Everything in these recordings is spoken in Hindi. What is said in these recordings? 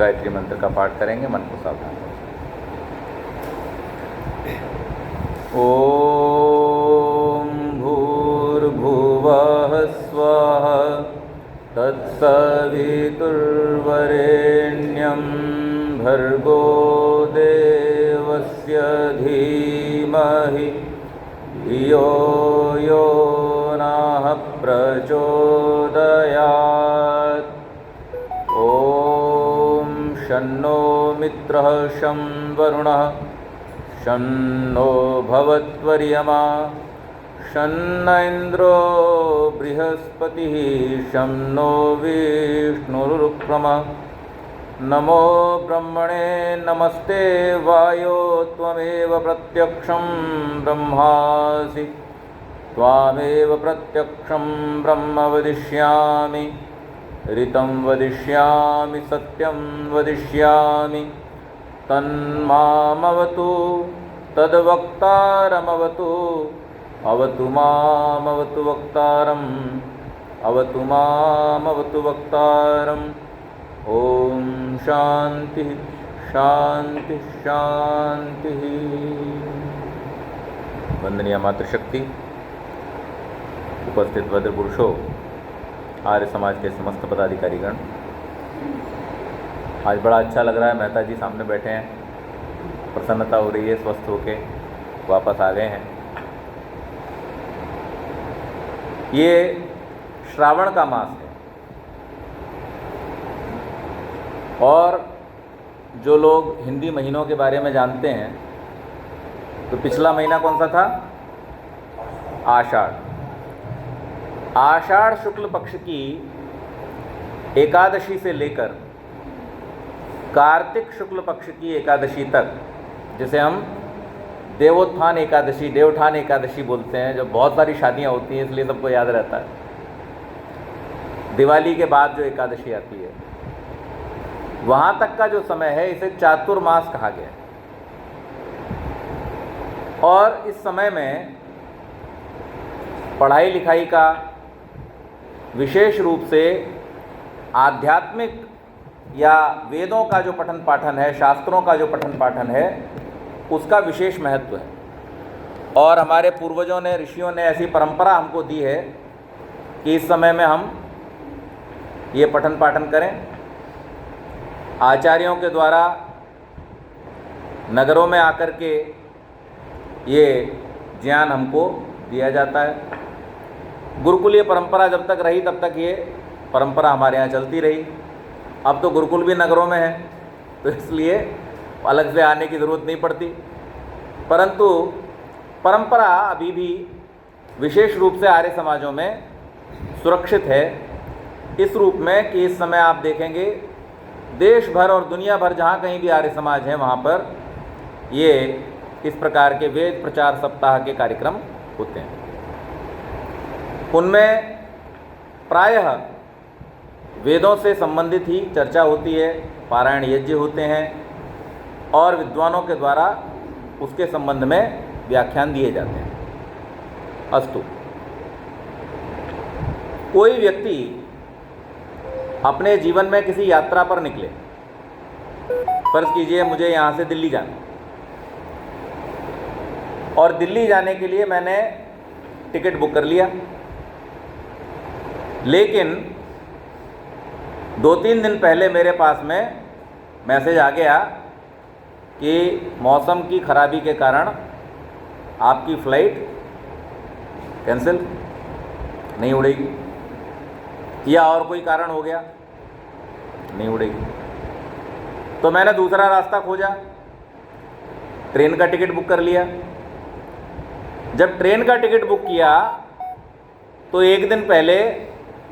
गायत्री मंत्र का पाठ करेंगे। मन को सावधान करें। ओम भूर्भुवः स्वः तत्सवितुर्वरेण्यं भर्गो देवस्य धीमहि धियो यो नः प्रचोदयात्। ॐ शन्नो मित्रः शं वरुणः शन्नो भवत्वर्यमा शन्न इन्द्रो बृहस्पतिः शं नो विष्णुरुक्रमः। नमो ब्रह्मणे नमस्ते वायो त्वमेव प्रत्यक्षं ब्रह्मासि त्वामेव प्रत्यक्षं ब्रह्म वदिष्यामि ऋतं वदिष्यामि सत्यं वदिष्यामि तन्मामवतु तद्वक्तारमवतु अवतु मामवतु वक्तारम् अवतु मामवतु वक्तारम्। ओम शांति शांति शांति। वंदनीय मातृशक्ति, उपस्थित वज्र पुरुषों, आर्य समाज के समस्त पदाधिकारीगण, आज बड़ा अच्छा लग रहा है। मेहता जी सामने बैठे हैं, प्रसन्नता हो रही है, स्वस्थ होके वापस आ गए हैं। ये श्रावण का मास है और जो लोग हिंदी महीनों के बारे में जानते हैं तो पिछला महीना कौन सा था? आषाढ़। आषाढ़ शुक्ल पक्ष की एकादशी से लेकर कार्तिक शुक्ल पक्ष की एकादशी तक, जिसे हम देवोत्थान एकादशी, देवठान एकादशी बोलते हैं, जो बहुत सारी शादियां होती हैं इसलिए सबको याद रहता है। दिवाली के बाद जो एकादशी आती है, वहाँ तक का जो समय है इसे चातुर्मास कहा गया है। और इस समय में पढ़ाई लिखाई का, विशेष रूप से आध्यात्मिक या वेदों का जो पठन पाठन है, शास्त्रों का जो पठन पाठन है, उसका विशेष महत्व है। और हमारे पूर्वजों ने, ऋषियों ने ऐसी परंपरा हमको दी है कि इस समय में हम ये पठन पाठन करें। आचार्यों के द्वारा नगरों में आकर के ये ज्ञान हमको दिया जाता है। गुरुकुलीय परंपरा जब तक रही तब तक ये परंपरा हमारे यहाँ चलती रही। अब तो गुरुकुल भी नगरों में है, तो इसलिए अलग से आने की ज़रूरत नहीं पड़ती। परंतु परंपरा अभी भी विशेष रूप से आर्य समाजों में सुरक्षित है, इस रूप में कि इस समय आप देखेंगे देश भर और दुनिया भर जहाँ कहीं भी आर्य समाज है वहाँ पर ये इस प्रकार के वेद प्रचार सप्ताह के कार्यक्रम होते हैं। उनमें प्रायः वेदों से संबंधित ही चर्चा होती है, पारायण यज्ञ होते हैं और विद्वानों के द्वारा उसके संबंध में व्याख्यान दिए जाते हैं। अस्तु, कोई व्यक्ति अपने जीवन में किसी यात्रा पर निकले, फर्ज कीजिए मुझे यहाँ से दिल्ली जाना, और दिल्ली जाने के लिए मैंने टिकट बुक कर लिया, लेकिन 2-3 दिन पहले मेरे पास में मैसेज आ गया कि मौसम की खराबी के कारण आपकी फ़्लाइट कैंसिल, नहीं उड़ेगी, या और कोई कारण हो गया, नहीं उड़ेगी। तो मैंने दूसरा रास्ता खोजा, ट्रेन का टिकट बुक कर लिया। जब ट्रेन का टिकट बुक किया तो एक दिन पहले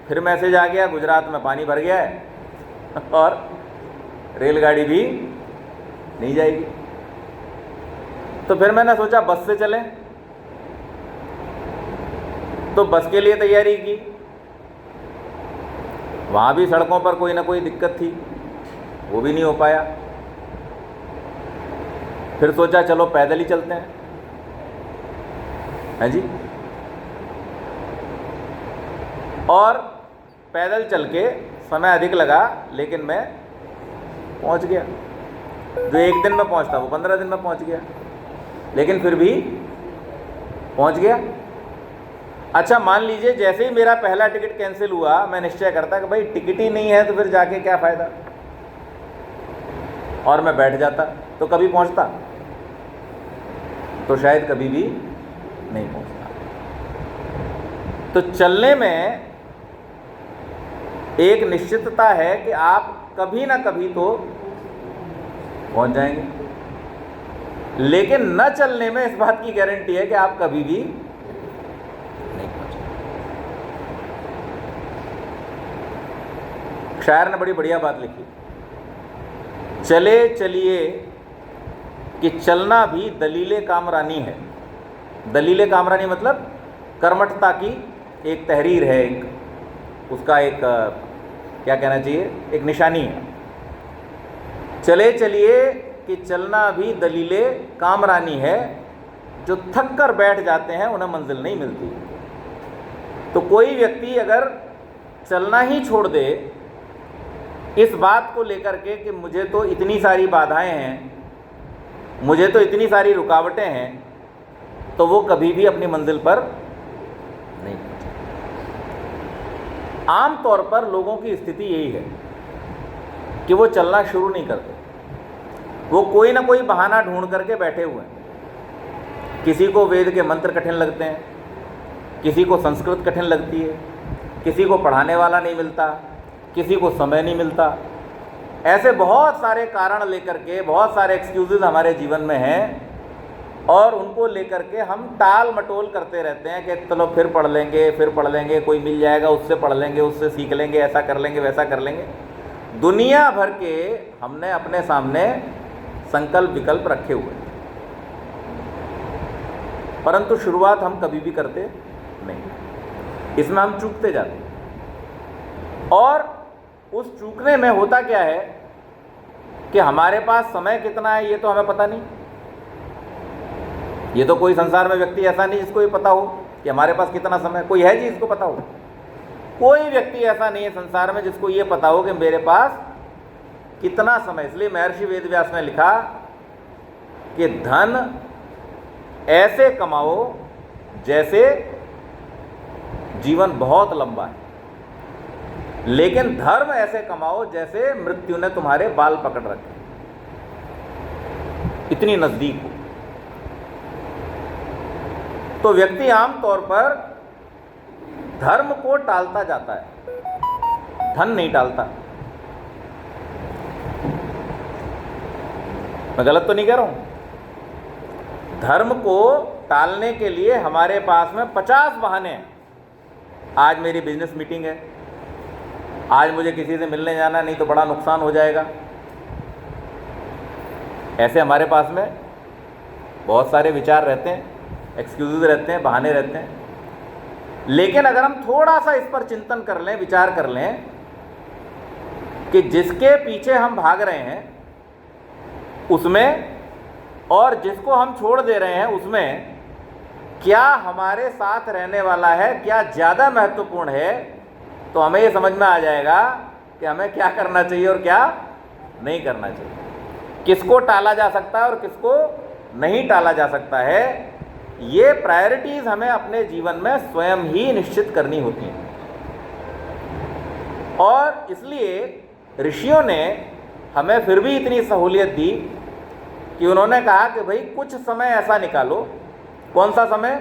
फिर मैसेज आ गया गुजरात में पानी भर गया है और रेलगाड़ी भी नहीं जाएगी। तो फिर मैंने सोचा बस से चलें, तो बस के लिए तैयारी की। वहाँ भी सड़कों पर कोई ना कोई दिक्कत थी, वो भी नहीं हो पाया। फिर सोचा चलो पैदल ही चलते हैं, है जी। और पैदल चल के समय अधिक लगा, लेकिन मैं पहुंच गया। जो 1 दिन में पहुंचता वो 15 दिन में पहुंच गया, लेकिन फिर भी पहुंच गया। अच्छा, मान लीजिए जैसे ही मेरा पहला टिकट कैंसिल हुआ, मैं निश्चय करता कि भाई टिकट ही नहीं है तो फिर जाके क्या फ़ायदा, और मैं बैठ जाता, तो कभी पहुंचता? तो शायद कभी भी नहीं पहुंचता। तो चलने में एक निश्चितता है कि आप कभी ना कभी तो पहुंच जाएंगे, लेकिन न चलने में इस बात की गारंटी है कि आप कभी भी नहीं पहुंचेंगे। शायर ने बड़ी बढ़िया बात लिखी, चले चलिए कि चलना भी दलीले कामरानी है। दलीले कामरानी मतलब कर्मठता की एक तहरीर है, एक उसका एक क्या कहना चाहिए, एक निशानी है। चले चलिए कि चलना भी दलीले कामरानी है, जो थक कर बैठ जाते हैं उन्हें मंजिल नहीं मिलती। तो कोई व्यक्ति अगर चलना ही छोड़ दे इस बात को लेकर के कि मुझे तो इतनी सारी बाधाएं हैं, मुझे तो इतनी सारी रुकावटें हैं, तो वो कभी भी अपनी मंजिल पर नहीं पहुंचे। आम तौर पर लोगों की स्थिति यही है कि वो चलना शुरू नहीं करते, वो कोई ना कोई बहाना ढूंढ करके बैठे हुए हैं। किसी को वेद के मंत्र कठिन लगते हैं, किसी को संस्कृत कठिन लगती है, किसी को पढ़ाने वाला नहीं मिलता, किसी को समय नहीं मिलता। ऐसे बहुत सारे कारण लेकर के, बहुत सारे एक्सक्यूजेज हमारे जीवन में हैं, और उनको लेकर के हम टाल मटोल करते रहते हैं कि चलो फिर पढ़ लेंगे, फिर पढ़ लेंगे, कोई मिल जाएगा उससे पढ़ लेंगे, उससे सीख लेंगे, ऐसा कर लेंगे, वैसा कर लेंगे। दुनिया भर के हमने अपने सामने संकल्प विकल्प रखे हुए हैं, परंतु शुरुआत हम कभी भी करते नहीं। इसमें हम चूकते जाते हैं, और उस चूकने में होता क्या है कि हमारे पास समय कितना है ये तो हमें पता नहीं। ये तो कोई संसार में व्यक्ति ऐसा नहीं जिसको ये पता हो कि हमारे पास कितना समय। कोई है जी जिसको पता हो? कोई व्यक्ति ऐसा नहीं है संसार में जिसको ये पता हो कि मेरे पास कितना समय। इसलिए महर्षि वेदव्यास ने लिखा कि धन ऐसे कमाओ जैसे जीवन बहुत लंबा है, लेकिन धर्म ऐसे कमाओ जैसे मृत्यु ने तुम्हारे बाल पकड़ रखे, इतनी नजदीक हो। तो व्यक्ति आमतौर पर धर्म को टालता जाता है, धन नहीं टालता। मैं गलत तो नहीं कह रहा हूं? धर्म को टालने के लिए हमारे पास में 50 बहाने हैं। आज मेरी बिजनेस मीटिंग है, आज मुझे किसी से मिलने जाना, नहीं तो बड़ा नुकसान हो जाएगा। ऐसे हमारे पास में बहुत सारे विचार रहते हैं, एक्सक्यूजेज रहते हैं, बहाने रहते हैं। लेकिन अगर हम थोड़ा सा इस पर चिंतन कर लें, विचार कर लें कि जिसके पीछे हम भाग रहे हैं उसमें और जिसको हम छोड़ दे रहे हैं उसमें क्या हमारे साथ रहने वाला है, क्या ज़्यादा महत्वपूर्ण है, तो हमें ये समझ में आ जाएगा कि हमें क्या करना चाहिए और क्या नहीं करना चाहिए, किसको टाला जा सकता है और किसको नहीं टाला जा सकता है। ये प्रायोरिटीज़ हमें अपने जीवन में स्वयं ही निश्चित करनी होती हैं। और इसलिए ऋषियों ने हमें फिर भी इतनी सहूलियत दी कि उन्होंने कहा कि भाई कुछ समय ऐसा निकालो। कौन सा समय?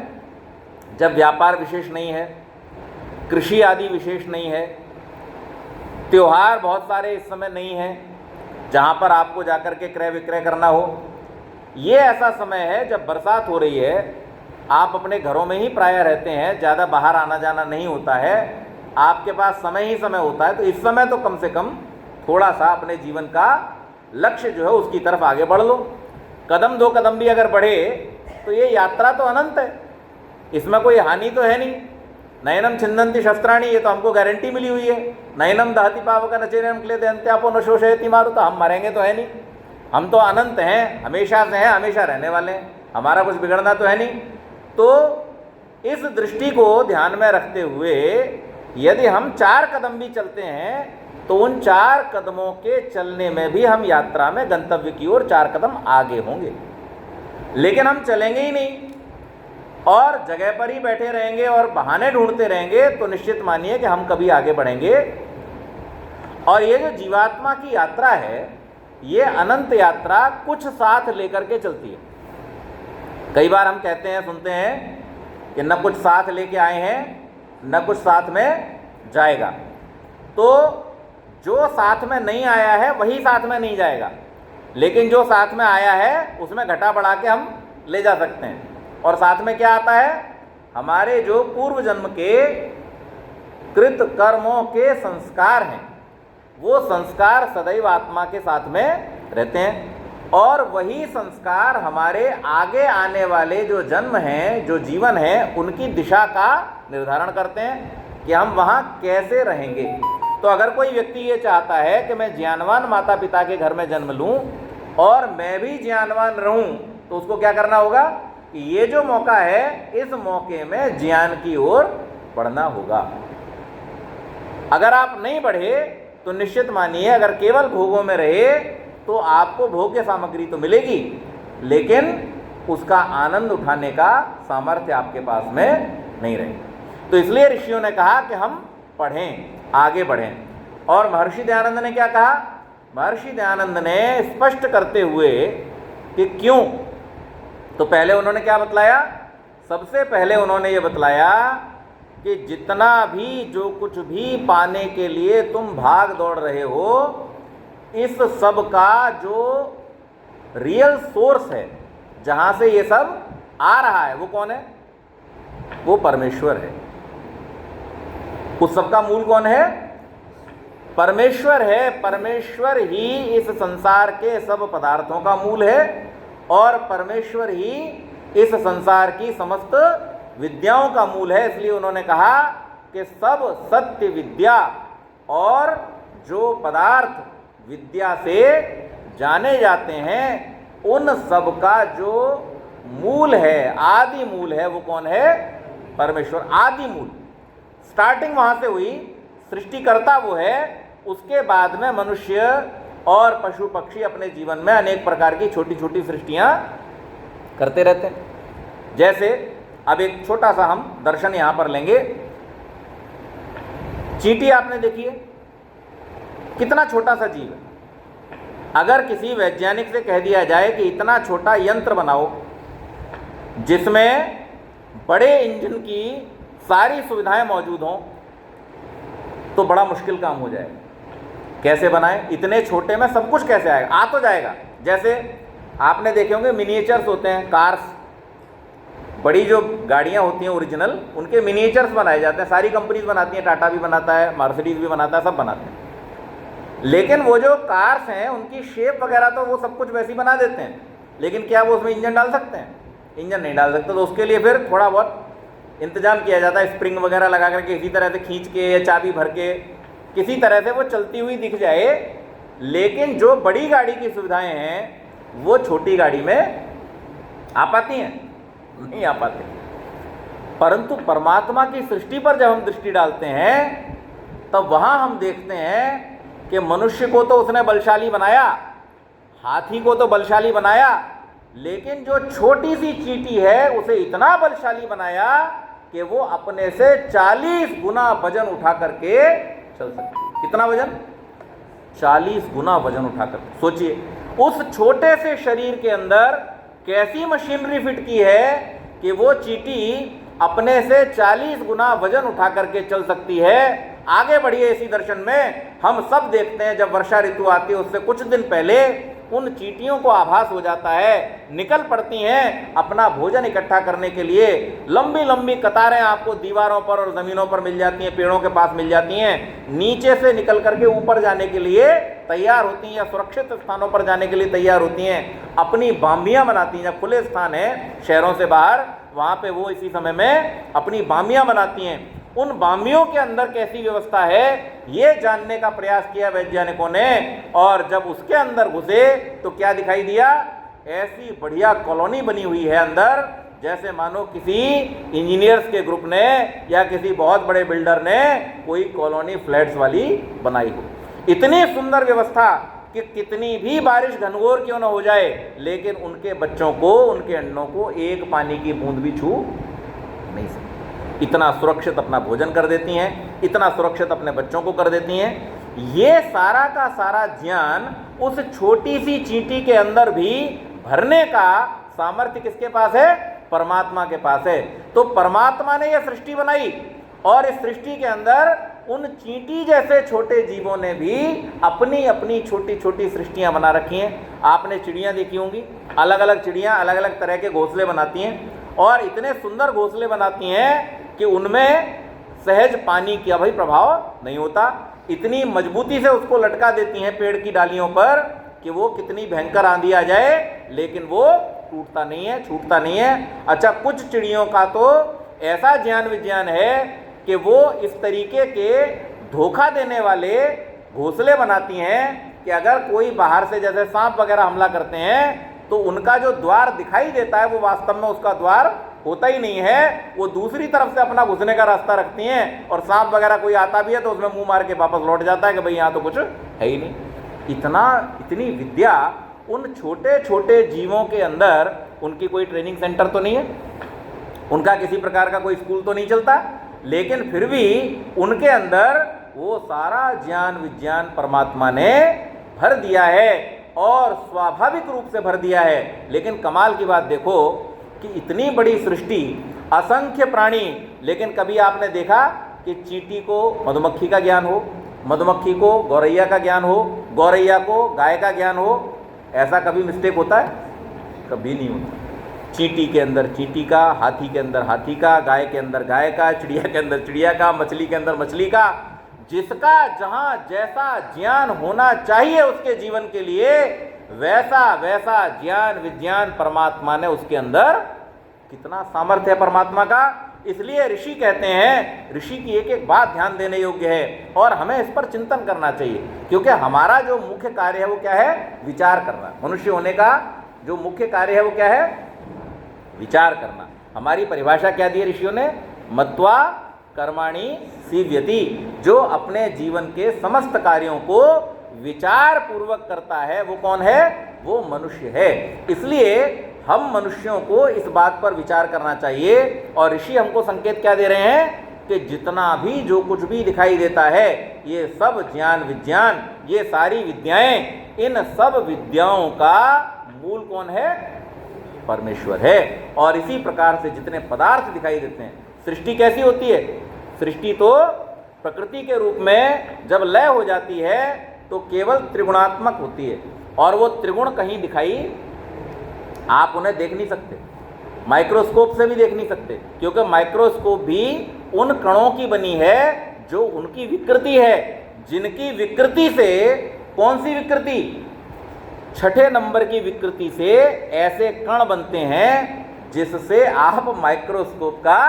जब व्यापार विशेष नहीं है, कृषि आदि विशेष नहीं है, त्योहार बहुत सारे इस समय नहीं हैं जहाँ पर आपको जाकर के क्रय विक्रय करना हो। ये ऐसा समय है जब बरसात हो रही है, आप अपने घरों में ही प्रायः रहते हैं, ज़्यादा बाहर आना जाना नहीं होता है, आपके पास समय ही समय होता है। तो इस समय तो कम से कम थोड़ा सा अपने जीवन का लक्ष्य जो है उसकी तरफ आगे बढ़ लो। कदम दो कदम भी अगर बढ़े तो ये यात्रा तो अनंत है, इसमें कोई हानि तो है नहीं। नयनम छिंदंती शस्त्राणी, ये तो हमको गारंटी मिली हुई है। नयनम दहति पावक नचेनम क्लेद अंत्यापो न शोषयति मारु, तो हम मरेंगे तो है नहीं, हम तो अनंत हैं, हमेशा से हैं, हमेशा रहने वाले हैं, हमारा कुछ बिगड़ना तो है नहीं। तो इस दृष्टि को ध्यान में रखते हुए यदि हम 4 कदम भी चलते हैं तो उन 4 कदमों के चलने में भी हम यात्रा में गंतव्य की ओर 4 कदम आगे होंगे। लेकिन हम चलेंगे ही नहीं और जगह पर ही बैठे रहेंगे और बहाने ढूंढते रहेंगे तो निश्चित मानिए कि हम कभी आगे बढ़ेंगे। और ये जो जीवात्मा की यात्रा है, ये अनंत यात्रा कुछ साथ लेकर के चलती है। कई बार हम कहते हैं, सुनते हैं कि न कुछ साथ लेके आए हैं न कुछ साथ में जाएगा। तो जो साथ में नहीं आया है वही साथ में नहीं जाएगा, लेकिन जो साथ में आया है उसमें घटा बढ़ा के हम ले जा सकते हैं। और साथ में क्या आता है? हमारे जो पूर्व जन्म के कृत कर्मों के संस्कार हैं, वो संस्कार सदैव आत्मा के साथ में रहते हैं और वही संस्कार हमारे आगे आने वाले जो जन्म हैं, जो जीवन है, उनकी दिशा का निर्धारण करते हैं कि हम वहाँ कैसे रहेंगे। तो अगर कोई व्यक्ति ये चाहता है कि मैं ज्ञानवान माता पिता के घर में जन्म लूँ और मैं भी ज्ञानवान रहूँ, तो उसको क्या करना होगा कि ये जो मौका है, इस मौके में ज्ञान की ओर बढ़ना होगा। अगर आप नहीं बढ़े तो निश्चित मानिए, अगर केवल भोगों में रहे तो आपको भोग्य सामग्री तो मिलेगी, लेकिन उसका आनंद उठाने का सामर्थ्य आपके पास में नहीं रहेगा। तो इसलिए ऋषियों ने कहा कि हम पढ़ें, आगे बढ़ें। और महर्षि दयानंद ने क्या कहा? महर्षि दयानंद ने स्पष्ट करते हुए कि क्यों, तो पहले उन्होंने क्या बतलाया? सबसे पहले उन्होंने ये बतलाया कि जितना भी, जो कुछ भी पाने के लिए तुम भाग दौड़ रहे हो, इस सब का जो रियल सोर्स है, जहां से ये सब आ रहा है, वो कौन है? वो परमेश्वर है। उस सब का मूल कौन है? परमेश्वर है। परमेश्वर ही इस संसार के सब पदार्थों का मूल है और परमेश्वर ही इस संसार की समस्त विद्याओं का मूल है। इसलिए उन्होंने कहा कि सब सत्य विद्या और जो पदार्थ विद्या से जाने जाते हैं, उन सब का जो मूल है, आदि मूल है, वो कौन है? परमेश्वर। आदि मूल, स्टार्टिंग वहां से हुई, सृष्टिकर्ता वो है। उसके बाद में मनुष्य और पशु पक्षी अपने जीवन में अनेक प्रकार की छोटी छोटी सृष्टियां करते रहते हैं। जैसे अब एक छोटा सा हम दर्शन यहां पर लेंगे। चींटी आपने देखी है, कितना छोटा सा जीव है। अगर किसी वैज्ञानिक से कह दिया जाए कि इतना छोटा यंत्र बनाओ जिसमें बड़े इंजन की सारी सुविधाएं मौजूद हों, तो बड़ा मुश्किल काम हो जाएगा। कैसे बनाएं? इतने छोटे में सब कुछ कैसे आएगा? आ तो जाएगा। जैसे आपने देखे होंगे मिनिएचर्स होते हैं, कार्स, बड़ी जो गाड़ियां होती हैं ओरिजिनल, उनके मिनिएचर्स बनाए जाते हैं। सारी कंपनीज बनाती हैं, टाटा भी बनाता है, मर्सिडीज भी बनाता है, सब बनाते हैं। लेकिन वो जो कार्स हैं, उनकी शेप वगैरह तो वो सब कुछ वैसी बना देते हैं, लेकिन क्या वो उसमें इंजन डाल सकते हैं? इंजन नहीं डाल सकते। तो उसके लिए फिर थोड़ा बहुत इंतजाम किया जाता है, स्प्रिंग वगैरह लगा करके इसी तरह से खींच के या चाबी भर के किसी तरह से वो चलती हुई दिख जाए। लेकिन जो बड़ी गाड़ी की सुविधाएं हैं वो छोटी गाड़ी में आ पाती हैं? नहीं आ पाते। परंतु परमात्मा की सृष्टि पर जब हम दृष्टि डालते हैं, तब वहां हम देखते हैं कि मनुष्य को तो उसने बलशाली बनाया, हाथी को तो बलशाली बनाया, लेकिन जो छोटी सी चींटी है उसे इतना बलशाली बनाया कि वो अपने से 40 गुना वजन उठा करके चल सकती है। कितना वजन? 40 गुना वजन उठा करके। सोचिए, उस छोटे से शरीर के अंदर कैसी मशीनरी फिट की है कि वो चींटी अपने से 40 गुना वजन उठा करके चल सकती है। आगे बढ़िए इसी दर्शन में हम सब देखते हैं, जब वर्षा ऋतु आती है उससे कुछ दिन पहले उन चींटियों को आभास हो जाता है, निकल पड़ती हैं अपना भोजन इकट्ठा करने के लिए। लंबी लंबी कतारें आपको दीवारों पर और ज़मीनों पर मिल जाती हैं, पेड़ों के पास मिल जाती हैं। नीचे से निकल करके ऊपर जाने के लिए तैयार होती हैं या सुरक्षित स्थानों पर जाने के लिए तैयार होती हैं। अपनी बाम्बियाँ बनाती हैं, जब खुले स्थान है शहरों से बाहर, वहाँ पर वो इसी समय में अपनी बाम्बियाँ बनाती हैं। उन बाम्बियों के अंदर कैसी व्यवस्था है ये जानने का प्रयास किया वैज्ञानिकों ने, और जब उसके अंदर घुसे तो क्या दिखाई दिया? ऐसी बढ़िया कॉलोनी बनी हुई है अंदर, जैसे मानो किसी इंजीनियर्स के ग्रुप ने या किसी बहुत बड़े बिल्डर ने कोई कॉलोनी फ्लैट्स वाली बनाई हो। इतनी सुंदर व्यवस्था कि कितनी भी बारिश घनघोर क्यों न हो जाए, लेकिन उनके बच्चों को, उनके अंडों को एक पानी की बूंद भी छू नहीं सकती। इतना सुरक्षित अपना भोजन कर देती हैं, इतना सुरक्षित अपने बच्चों को कर देती हैं। ये सारा का सारा ज्ञान उस छोटी सी चींटी के अंदर भी भरने का सामर्थ्य किसके पास है? परमात्मा के पास है। तो परमात्मा ने यह सृष्टि बनाई और इस सृष्टि के अंदर उन चींटी जैसे छोटे जीवों ने भी अपनी अपनी छोटी छोटी सृष्टियां बना रखी हैं। आपने चिड़ियां देखी होंगी, अलग अलग चिड़ियां अलग अलग तरह के घोंसले बनाती हैं और इतने सुंदर घोंसले बनाती हैं कि उनमें सहज पानी का भाई प्रभाव नहीं होता। इतनी मजबूती से उसको लटका देती हैं पेड़ की डालियों पर कि वो कितनी भयंकर आंधी आ जाए लेकिन वो टूटता नहीं है, छूटता नहीं है। अच्छा, कुछ चिड़ियों का तो ऐसा ज्ञान विज्ञान है कि वो इस तरीके के धोखा देने वाले घोंसले बनाती हैं कि अगर कोई बाहर से जैसे सांप वगैरह हमला करते हैं तो उनका जो द्वार दिखाई देता है वो वास्तव में उसका द्वार होता ही नहीं है। वो दूसरी तरफ से अपना घुसने का रास्ता रखती हैं और सांप वगैरह कोई आता भी है तो उसमें मुंह मार के वापस लौट जाता है कि भाई यहाँ तो कुछ है ही नहीं। इतनी विद्या उन छोटे छोटे जीवों के अंदर, उनकी कोई ट्रेनिंग सेंटर तो नहीं है, उनका किसी प्रकार का कोई स्कूल तो नहीं चलता, लेकिन फिर भी उनके अंदर वो सारा ज्ञान विज्ञान परमात्मा ने भर दिया है और स्वाभाविक रूप से भर दिया है। लेकिन कमाल की बात देखो कि इतनी बड़ी सृष्टि, असंख्य प्राणी, लेकिन कभी आपने देखा कि चींटी को मधुमक्खी का ज्ञान हो, मधुमक्खी को गौरैया का ज्ञान हो, गौरैया को गाय का ज्ञान हो? ऐसा कभी मिस्टेक होता है? कभी नहीं होता। चींटी के अंदर चींटी का, हाथी के अंदर हाथी का, गाय के अंदर गाय का, चिड़िया के अंदर चिड़िया का, मछली के अंदर मछली का। जिसका जहां जैसा ज्ञान होना चाहिए उसके जीवन के लिए, वैसा वैसा ज्ञान विज्ञान परमात्मा ने उसके अंदर, कितना सामर्थ्य है परमात्मा का। इसलिए ऋषि कहते हैं, ऋषि की एक एक बात ध्यान देने योग्य है और हमें इस पर चिंतन करना चाहिए, क्योंकि हमारा जो मुख्य कार्य है वो क्या है? विचार करना। मनुष्य होने का जो मुख्य कार्य है वो क्या है? विचार करना। हमारी परिभाषा क्या दी है ऋषियों ने? मत्वा कर्माणि सीव्यति। जो अपने जीवन के समस्त कार्यों को विचार पूर्वक करता है वो कौन है? वो मनुष्य है। इसलिए हम मनुष्यों को इस बात पर विचार करना चाहिए और ऋषि हमको संकेत क्या दे रहे हैं कि जितना भी जो कुछ भी दिखाई देता है ये सब ज्ञान विज्ञान, ये सारी विद्याएं, इन सब विद्याओं का मूल कौन है? परमेश्वर है। और इसी प्रकार से जितने पदार्थ दिखाई देते हैं, सृष्टि कैसी होती है? सृष्टि तो प्रकृति के रूप में जब लय हो जाती है तो केवल त्रिगुणात्मक होती है और वो त्रिगुण कहीं दिखाई, आप उन्हें देख नहीं सकते, माइक्रोस्कोप से भी देख नहीं सकते, क्योंकि माइक्रोस्कोप भी उन कणों की बनी है जो उनकी विकृति है, जिनकी विकृति से, कौन सी विकृति? छठे नंबर की विकृति से ऐसे कण बनते हैं जिससे आप माइक्रोस्कोप का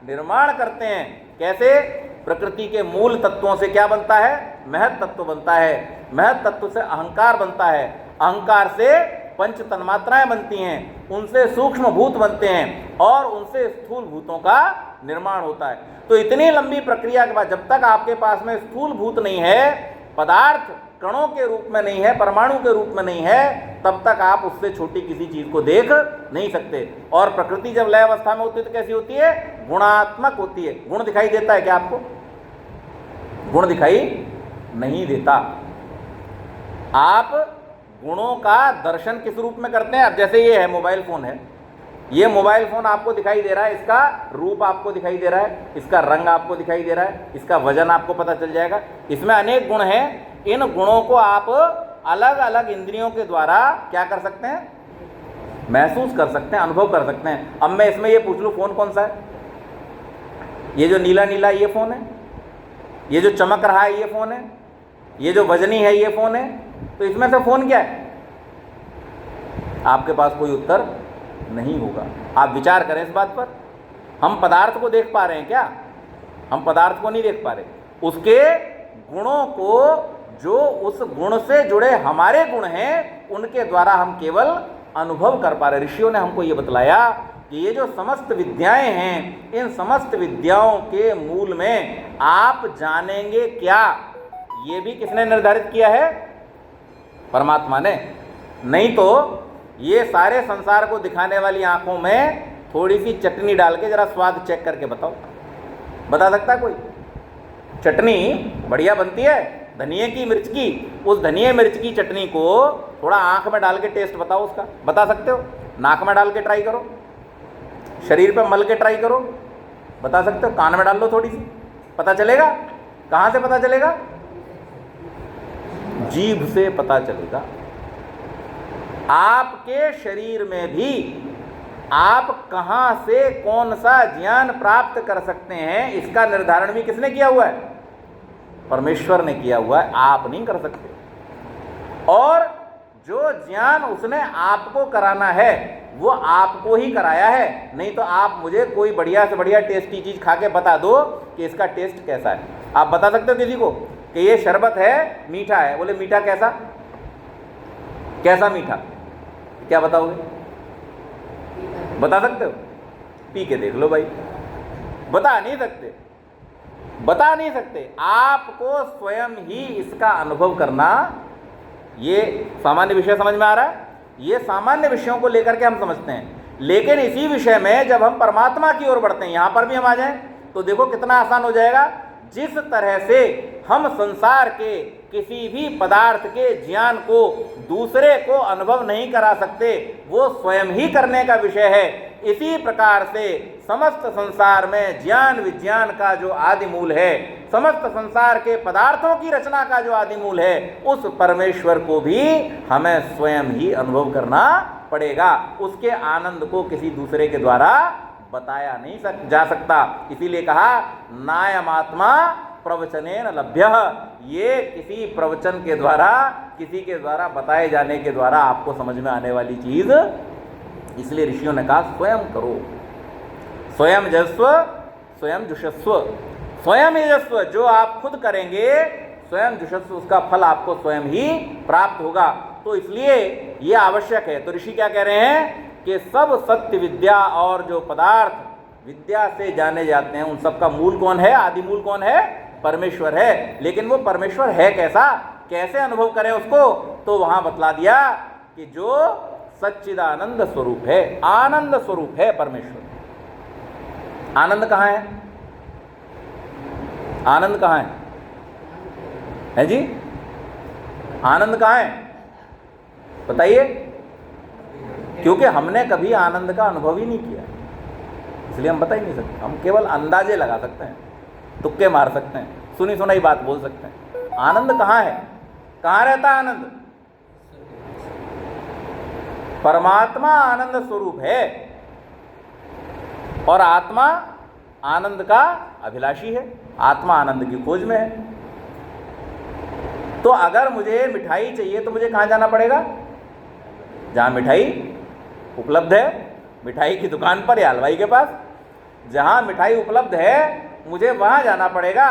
निर्माण करते हैं। कैसे? प्रकृति के मूल तत्वों से क्या बनता है? महत तत्व बनता है, महत तत्व से अहंकार बनता है, अहंकार से पंच तन्मात्राएं बनती हैं, उनसे सूक्ष्म भूत बनते हैं और उनसे स्थूल भूतों का निर्माण होता है। तो इतनी लंबी प्रक्रिया के बाद जब तक आपके पास में स्थूल भूत नहीं है, पदार्थ कणों के रूप में नहीं है, परमाणु के रूप में नहीं है, तब तक आप उससे छोटी किसी चीज को देख नहीं सकते। और प्रकृति जब लय अवस्था में होती है तो कैसी होती है? गुणात्मक होती है। गुण दिखाई देता है क्या आपको? गुण दिखाई नहीं देता। आप गुणों का दर्शन किस रूप में करते हैं? अब जैसे ये है, मोबाइल फोन है, ये मोबाइल फोन आपको दिखाई दे रहा है, इसका रूप आपको दिखाई दे रहा है, इसका रंग आपको दिखाई दे रहा है, इसका वजन आपको पता चल जाएगा। इसमें अनेक गुण हैं। इन गुणों को आप अलग अलग इंद्रियों के द्वारा क्या कर सकते हैं? महसूस कर सकते हैं, अनुभव कर सकते हैं। अब मैं इसमें ये पूछ लूँ फोन कौन सा है? ये जो नीला नीला ये फोन है, ये जो चमक रहा है ये फोन है, ये जो वजनी है ये फोन है। तो इसमें से फोन क्या है? आपके पास कोई उत्तर नहीं होगा। आप विचार करें इस बात पर। हम पदार्थ को देख पा रहे हैं क्या? हम पदार्थ को नहीं देख पा रहे, उसके गुणों को, जो उस गुण से जुड़े हमारे गुण हैं उनके द्वारा हम केवल अनुभव कर पा रहे। ऋषियों ने हमको ये बतलाया कि ये जो समस्त विद्याएं हैं, इन समस्त विद्याओं के मूल में आप जानेंगे क्या? ये भी किसने निर्धारित किया है? परमात्मा ने। नहीं तो ये सारे संसार को दिखाने वाली आंखों में थोड़ी सी चटनी डाल के जरा स्वाद चेक करके बताओ, बता सकता है कोई? चटनी बढ़िया बनती है धनिए की, मिर्च की, उस धनिए मिर्च की चटनी को थोड़ा आंख में डाल के टेस्ट बताओ उसका, बता सकते हो? नाक में डाल के ट्राई करो, शरीर पे मल के ट्राई करो, बता सकते हो? कान में डाल लो थोड़ी सी, पता चलेगा? कहाँ से पता चलेगा? जीभ से पता चलेगा। आपके शरीर में भी आप कहाँ से कौन सा ज्ञान प्राप्त कर सकते हैं, इसका निर्धारण भी किसने किया हुआ है? परमेश्वर ने किया हुआ है, आप नहीं कर सकते। और जो ज्ञान उसने आपको कराना है वो आपको ही कराया है। नहीं तो आप मुझे कोई बढ़िया से बढ़िया टेस्टी चीज खा के बता दो कि इसका टेस्ट कैसा है। आप बता सकते हो किसी को कि ये शरबत है, मीठा है? बोले मीठा कैसा? कैसा मीठा? क्या बताओगे? बता सकते हो? पी के देख लो भाई। बता नहीं सकते, बता नहीं सकते। आपको स्वयं ही इसका अनुभव करना। ये सामान्य विषय समझ में आ रहा है? ये सामान्य विषयों को लेकर के हम समझते हैं, लेकिन इसी विषय में जब हम परमात्मा की ओर बढ़ते हैं, यहां पर भी हम आ जाएं तो देखो कितना आसान हो जाएगा। जिस तरह से हम संसार के किसी भी पदार्थ के ज्ञान को दूसरे को अनुभव नहीं करा सकते, वो स्वयं ही करने का विषय है। इसी प्रकार से समस्त संसार में ज्ञान विज्ञान का जो आदि मूल है, समस्त संसार के पदार्थों की रचना का जो आदि मूल है, उस परमेश्वर को भी हमें स्वयं ही अनुभव करना पड़ेगा। उसके आनंद को किसी दूसरे के द्वारा बताया नहीं जा सकता। इसीलिए कहा नायमात्मा प्रवचनेन लभ्यः। ये किसी प्रवचन के द्वारा, किसी के द्वारा बताए जाने के द्वारा आपको समझ में आने वाली चीज। इसलिए ऋषियों ने कहा स्वयं करो, स्वयं जस्व स्वयं जुषस्व। स्वयं यजस्व, जो आप खुद करेंगे, स्वयं जुषस्व, उसका फल आपको स्वयं ही प्राप्त होगा। तो इसलिए ये आवश्यक है। तो ऋषि क्या कह रहे हैं कि सब सत्य विद्या और जो पदार्थ विद्या से जाने जाते हैं, उन सब का मूल कौन है? आदि मूल कौन है? परमेश्वर है। लेकिन वो परमेश्वर है कैसा, कैसे अनुभव करें उसको? तो वहां बतला दिया कि जो सच्चिदानंद स्वरूप है, आनंद स्वरूप है परमेश्वर। आनंद कहां है? आनंद कहां है जी? आनंद कहां है बताइए? क्योंकि हमने कभी आनंद का अनुभव ही नहीं किया, इसलिए हम बता ही नहीं सकते। हम केवल अंदाजे लगा सकते हैं, तुक्के मार सकते हैं, सुनी सुनाई बात बोल सकते हैं। आनंद कहाँ है? कहाँ रहता है आनंद? परमात्मा आनंद स्वरूप है और आत्मा आनंद का अभिलाषी है। आत्मा आनंद की खोज में है। तो अगर मुझे मिठाई चाहिए तो मुझे कहाँ जाना पड़ेगा? जहाँ मिठाई उपलब्ध है, मिठाई की दुकान पर या हलवाई के पास। जहाँ मिठाई उपलब्ध है मुझे वहाँ जाना पड़ेगा।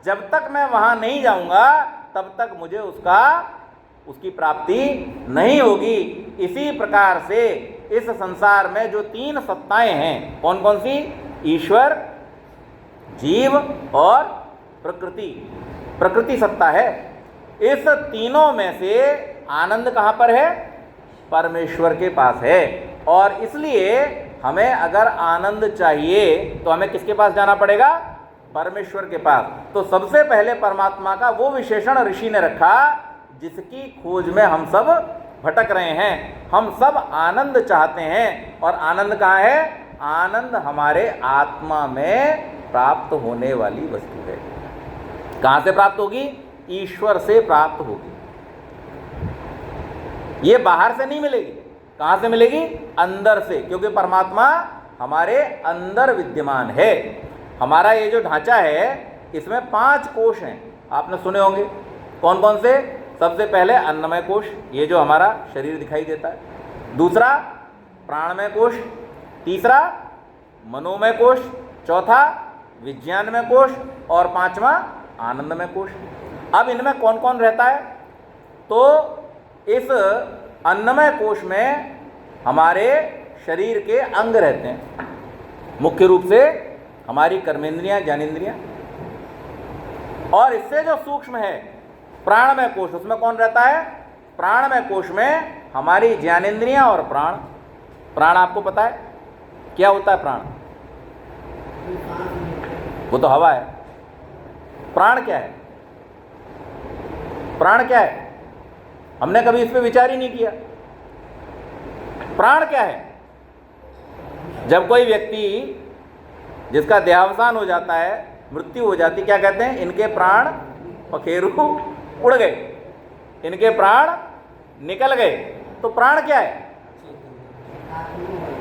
जब तक मैं वहाँ नहीं जाऊँगा तब तक मुझे उसकी प्राप्ति नहीं होगी। इसी प्रकार से इस संसार में जो तीन सत्ताएं हैं, कौन कौन सी? ईश्वर, जीव और प्रकृति। प्रकृति सत्ता है। इस तीनों में से आनंद कहाँ पर है? परमेश्वर के पास है। और इसलिए हमें अगर आनंद चाहिए तो हमें किसके पास जाना पड़ेगा? परमेश्वर के पास। तो सबसे पहले परमात्मा का वो विशेषण ऋषि ने रखा जिसकी खोज में हम सब भटक रहे हैं। हम सब आनंद चाहते हैं। और आनंद कहाँ है? आनंद हमारे आत्मा में प्राप्त होने वाली वस्तु है। कहाँ से प्राप्त होगी? ईश्वर से प्राप्त होगी। ये बाहर से नहीं मिलेगी। कहाँ से मिलेगी? अंदर से, क्योंकि परमात्मा हमारे अंदर विद्यमान है। हमारा ये जो ढांचा है इसमें 5 कोश हैं, आपने सुने होंगे। कौन कौन से? सबसे पहले अन्नमय कोश, ये जो हमारा शरीर दिखाई देता है। दूसरा प्राणमय कोश, तीसरा मनोमय कोश, चौथा विज्ञानमय कोश और पांचवा आनंदमय कोश। अब इनमें कौन कौन रहता है? तो इस अन्नमय कोश में हमारे शरीर के अंग रहते हैं, मुख्य रूप से हमारी कर्मेंद्रियां, ज्ञानेंद्रियां। और इससे जो सूक्ष्म है प्राणमय कोश, उसमें कौन रहता है? प्राणमय कोश में हमारी ज्ञानेंद्रियां और प्राण। प्राण आपको पता है क्या होता है? प्राण वो तो हवा है। प्राण क्या है? प्राण क्या है? हमने कभी इस पे विचार ही नहीं किया। प्राण क्या है? जब कोई व्यक्ति जिसका देहावसान हो जाता है, मृत्यु हो जाती, क्या कहते हैं? इनके प्राण पखेरु उड़ गए, इनके प्राण निकल गए। तो प्राण क्या है?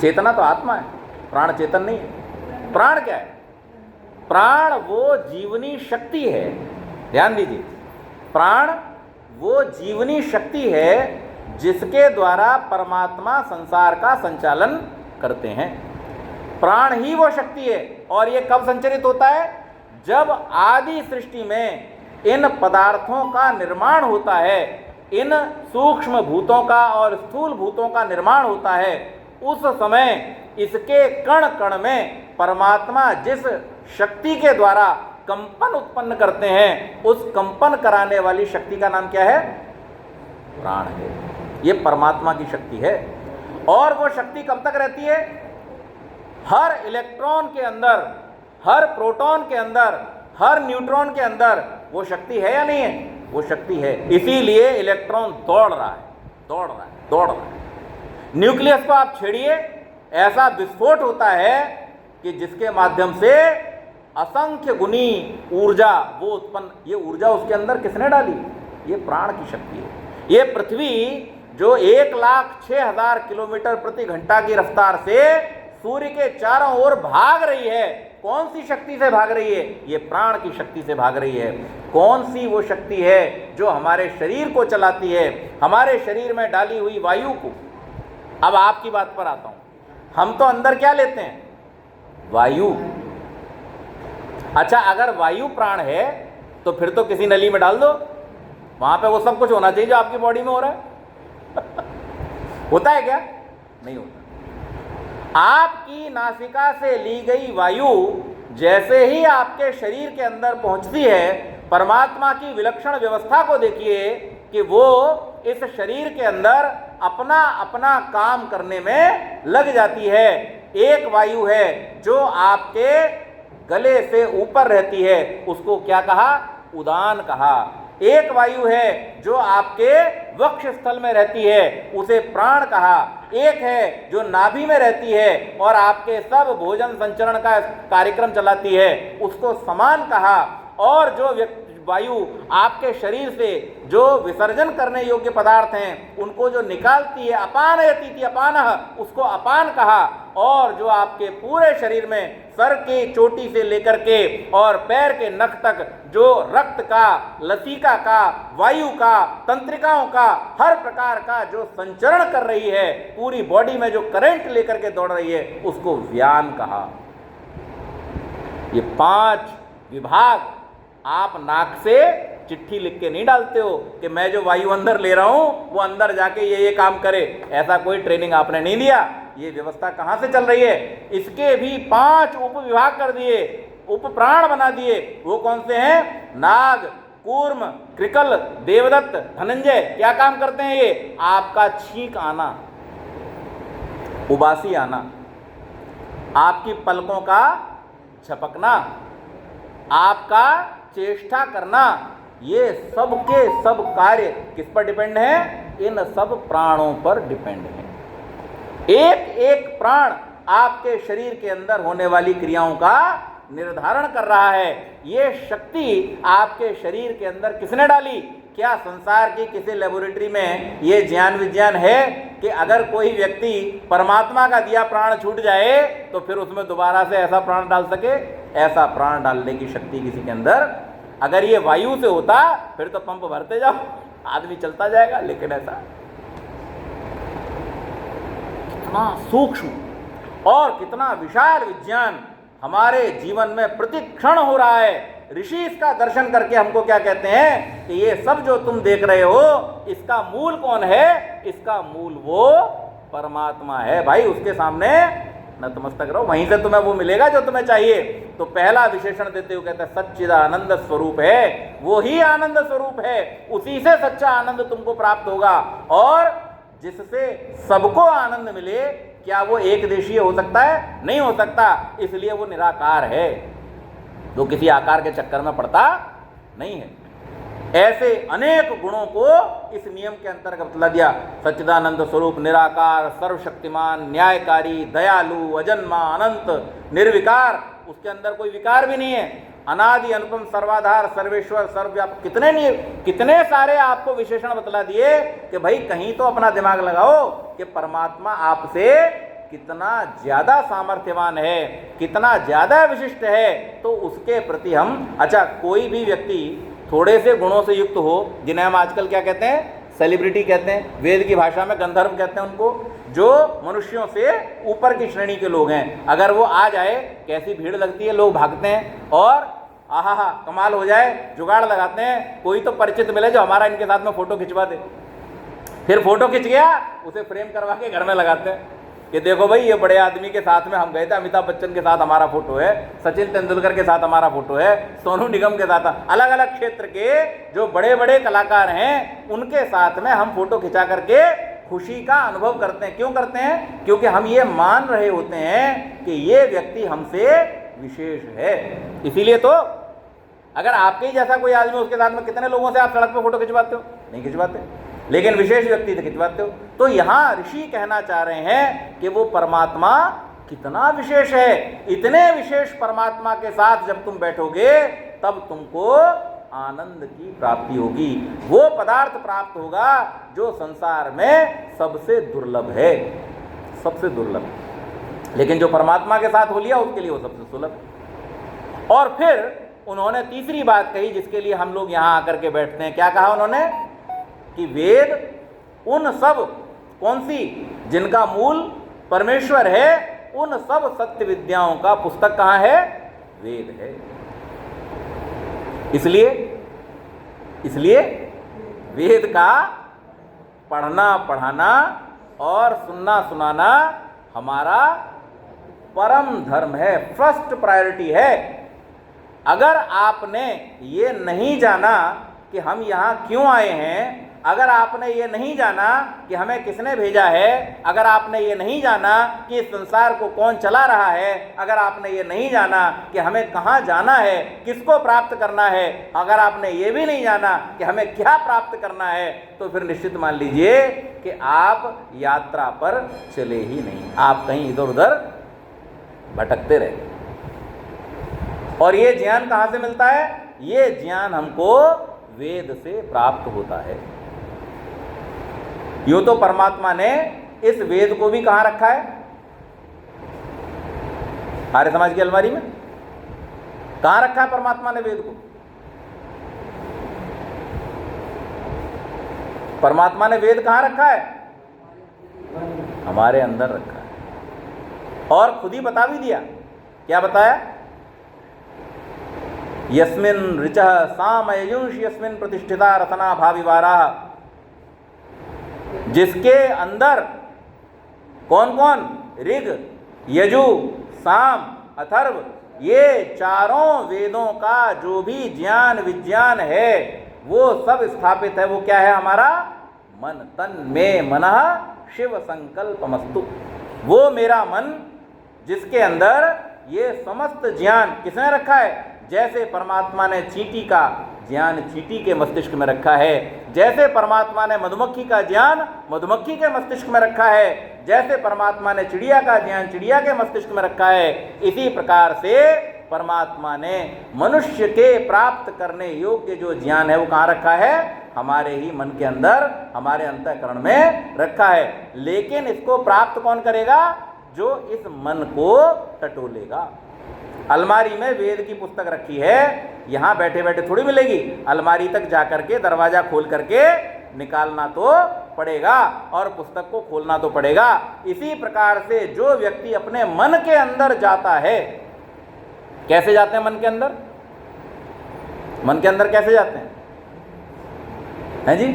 चेतना तो आत्मा है, प्राण चेतन नहीं है। प्राण क्या है? प्राण वो जीवनी शक्ति है। ध्यान दीजिए, प्राण वो जीवनी शक्ति है जिसके द्वारा परमात्मा संसार का संचालन करते हैं। प्राण ही वो शक्ति है। और ये कब संचरित होता है? जब आदि सृष्टि में इन पदार्थों का निर्माण होता है, इन सूक्ष्म भूतों का और स्थूल भूतों का निर्माण होता है, उस समय इसके कण कण में परमात्मा जिस शक्ति के द्वारा कंपन उत्पन्न करते हैं, उस कंपन कराने वाली शक्ति का नाम क्या है? प्राण है। ये परमात्मा की शक्ति है। और वो शक्ति कब तक रहती है? हर इलेक्ट्रॉन के अंदर, हर प्रोटॉन के अंदर, हर न्यूट्रॉन के अंदर वो शक्ति है या नहीं है? वो शक्ति है। इसीलिए इलेक्ट्रॉन दौड़ रहा है, दौड़ रहा है, दौड़ रहा है। न्यूक्लियस को आप छेड़िए, ऐसा विस्फोट होता है कि जिसके माध्यम से असंख्य गुनी ऊर्जा वो उत्पन्न। ये ऊर्जा उसके अंदर किसने डाली? ये प्राण की शक्ति है। ये पृथ्वी जो 1,06,000 किलोमीटर प्रति घंटा की रफ्तार से सूर्य के चारों ओर भाग रही है, कौन सी शक्ति से भाग रही है? ये प्राण की शक्ति से भाग रही है। कौन सी वो शक्ति है जो हमारे शरीर को चलाती है, हमारे शरीर में डाली हुई वायु को? अब आपकी बात पर आता हूं। हम तो अंदर क्या लेते हैं? वायु। अच्छा, अगर वायु प्राण है तो फिर तो किसी नली में डाल दो, वहां पे वो सब कुछ होना चाहिए जो आपकी बॉडी में हो रहा है। होता है क्या? नहीं होता। आपकी नासिका से ली गई वायु जैसे ही आपके शरीर के अंदर पहुंचती है, परमात्मा की विलक्षण व्यवस्था को देखिए कि वो इस शरीर के अंदर अपना अपना काम करने में लग जाती है। एक वायु है जो आपके गले से ऊपर रहती है, उसको क्या कहा? उदान कहा। एक वायु है जो आपके वक्ष स्थल में रहती है, उसे प्राण कहा। एक है जो नाभि में रहती है और आपके सब भोजन संचरण का कार्यक्रम चलाती है, उसको समान कहा। और जो वायु आपके शरीर से जो विसर्जन करने योग्य पदार्थ हैं उनको जो निकालती है, अपानयति अपानः, उसको अपान कहा। और जो आपके पूरे शरीर में सर की चोटी से लेकर के और पैर के नख तक जो रक्त का, लसीका का, वायु का, तंत्रिकाओं का, हर प्रकार का जो संचरण कर रही है, पूरी बॉडी में जो करंट लेकर के दौड़ रही है, उसको व्यान कहा। ये 5 विभाग आप नाक से चिट्ठी लिख के नहीं डालते हो कि मैं जो वायु अंदर ले रहा हूं वो अंदर जाके ये काम करे। ऐसा कोई ट्रेनिंग आपने नहीं लिया। ये व्यवस्था कहां से चल रही है? इसके भी 5 उप विभाग कर दिए, उप प्राण बना दिए। वो कौन से हैं? नाग, कूर्म, कृकल, देवदत्त, धनंजय। क्या काम करते हैं ये? आपका छींक आना, उबासी आना, आपकी पलकों का झपकना, आपका चेष्टा करना, ये सब के सब कार्य किस पर डिपेंड है? इन सब प्राणों पर डिपेंड है। एक एक प्राण आपके शरीर के अंदर होने वाली क्रियाओं का निर्धारण कर रहा है। ये शक्ति आपके शरीर के अंदर किसने डाली? क्या संसार की किसी लेबोरेटरी में ये ज्ञान विज्ञान है कि अगर कोई व्यक्ति परमात्मा का दिया प्राण छूट जाए तो फिर उसमें दोबारा से ऐसा प्राण डाल सके? ऐसा प्राण डालने की शक्ति किसी के अंदर अगर ये वायु से होता फिर तो पंप भरते जाओ, आदमी चलता जाएगा। लेकिन ऐसा कितना सूक्ष्म और कितना विशाल विज्ञान हमारे जीवन में प्रतिक्षण हो रहा है। ऋषि इसका दर्शन करके हमको क्या कहते हैं कि ये सब जो तुम देख रहे हो इसका मूल कौन है? इसका मूल वो परमात्मा है। भाई उसके सामने नतमस्तक रहो, वहीं से तुम्हें वो मिलेगा जो तुम्हें चाहिए। तो पहला विशेषण देते हुए कहते हैं सच्चिदानंद स्वरूप है, वो ही आनंद स्वरूप है, उसी से सच्चा आनंद तुमको प्राप्त होगा। और जिससे सबको आनंद मिले, क्या वो एक देशीय हो सकता है? नहीं हो सकता, इसलिए वो निराकार है, तो किसी आकार के चक्कर में पड़ता नहीं है। ऐसे अनेक गुणों को इस नियम के अंतर्गत बतला दिया। सच्चिदानंद स्वरूप, निराकार, सर्वशक्तिमान, न्यायकारी, दयालु, अजन्मा, अनंत, निर्विकार, उसके अंदर कोई विकार भी नहीं है, अनादि, अनुपम, सर्वाधार, सर्वेश्वर, सर्वव्यापक, कितने सारे आपको विशेषण बतला दिए कि भाई कहीं तो अपना दिमाग लगाओ कि परमात्मा आपसे कितना ज्यादा सामर्थ्यवान है, कितना ज्यादा विशिष्ट है। तो उसके प्रति हम, अच्छा कोई भी व्यक्ति थोड़े से गुणों से युक्त हो, जिन्हें हम आजकल क्या कहते हैं? सेलिब्रिटी कहते हैं, वेद की भाषा में गंधर्व कहते हैं उनको, जो मनुष्यों से ऊपर की श्रेणी के लोग हैं। अगर वो आ जाए, कैसी भीड़ लगती है, लोग भागते हैं, और आहा कमाल हो जाए, जुगाड़ लगाते हैं, कोई तो परिचित मिले जो हमारा इनके साथ में फोटो खिंचवा दे। फिर फोटो खिंच गया, उसे फ्रेम करवा के घर में लगाते हैं कि देखो भाई ये बड़े आदमी के साथ में हम गए थे, अमिताभ बच्चन के साथ हमारा फोटो है, सचिन तेंदुलकर के साथ हमारा फोटो है, सोनू निगम के साथ, अलग अलग क्षेत्र के जो बड़े बड़े कलाकार हैं उनके साथ में हम फोटो खिंचा करके खुशी का अनुभव करते हैं। क्यों करते हैं? क्योंकि हम ये मान रहे होते हैं कि ये व्यक्ति हमसे विशेष है। इसीलिए तो अगर आपके ही जैसा कोई आदमी, उसके साथ में कितने लोगों से आप सड़क पर फोटो खिंचवाते हो? नहीं खिंचवाते, लेकिन विशेष व्यक्ति से खिंचवाते हो। तो यहां ऋषि कहना चाह रहे हैं कि वो परमात्मा कितना विशेष है। इतने विशेष परमात्मा के साथ जब तुम बैठोगे तब तुमको आनंद की प्राप्ति होगी, वो पदार्थ प्राप्त होगा जो संसार में सबसे दुर्लभ है, सबसे दुर्लभ। लेकिन जो परमात्मा के साथ हो लिया उसके लिए वो सबसे सुलभ। और फिर उन्होंने तीसरी बात कही जिसके लिए हम लोग यहां आकर के बैठते हैं। क्या कहा उन्होंने? कि वेद उन सब, कौन सी? जिनका मूल परमेश्वर है, उन सब सत्य विद्याओं का पुस्तक कहां है? वेद है। इसलिए वेद का पढ़ना पढ़ाना और सुनना सुनाना हमारा परम धर्म है, फर्स्ट प्रायोरिटी है। अगर आपने ये नहीं जाना कि हम यहाँ क्यों आए हैं, अगर आपने ये नहीं जाना कि हमें किसने भेजा है, अगर आपने ये नहीं जाना कि इस संसार को कौन चला रहा है, अगर आपने ये नहीं जाना कि हमें कहाँ जाना है, किसको प्राप्त करना है, अगर आपने ये भी नहीं जाना कि हमें क्या प्राप्त करना है, तो फिर निश्चित मान लीजिए कि आप यात्रा पर चले ही नहीं, आप कहीं इधर उधर भटकते रहे। और ये ज्ञान कहाँ से मिलता है? ये ज्ञान हमको वेद से प्राप्त होता है। यूं तो परमात्मा ने इस वेद को भी कहां रखा है? आर्य समाज की अलमारी में। कहां रखा है परमात्मा ने वेद को? परमात्मा ने वेद कहां रखा है? हमारे अंदर रखा है। और खुद ही बता भी दिया। क्या बताया? यस्मिन् ऋचः सामययुंष यस्मिन् प्रतिष्ठिता रसना भाविवाराः। जिसके अंदर कौन कौन? ऋग, यजु, साम, अथर्व, ये चारों वेदों का जो भी ज्ञान विज्ञान है वो सब स्थापित है। वो क्या है? हमारा मन। तन में मनः शिव संकल्पमस्तु। वो मेरा मन जिसके अंदर ये समस्त ज्ञान किसने रखा है? जैसे परमात्मा ने चींटी का ज्ञान चींटी के मस्तिष्क में रखा है, जैसे परमात्मा ने मधुमक्खी का ज्ञान मधुमक्खी के मस्तिष्क में रखा है, जैसे परमात्मा ने चिड़िया का ज्ञान चिड़िया के मस्तिष्क में रखा है, इसी प्रकार से परमात्मा ने मनुष्य के प्राप्त करने योग्य जो ज्ञान है वो कहाँ रखा है? हमारे ही मन के अंदर, हमारे अंतःकरण में रखा है। लेकिन इसको प्राप्त कौन करेगा? जो इस मन को टटोलेगा। अलमारी में वेद की पुस्तक रखी है, यहाँ बैठे बैठे थोड़ी मिलेगी, अलमारी तक जाकर के दरवाजा खोल करके निकालना तो पड़ेगा और पुस्तक को खोलना तो पड़ेगा। इसी प्रकार से जो व्यक्ति अपने मन के अंदर जाता है, कैसे जाते हैं मन के अंदर? मन के अंदर कैसे जाते हैं? हैं जी?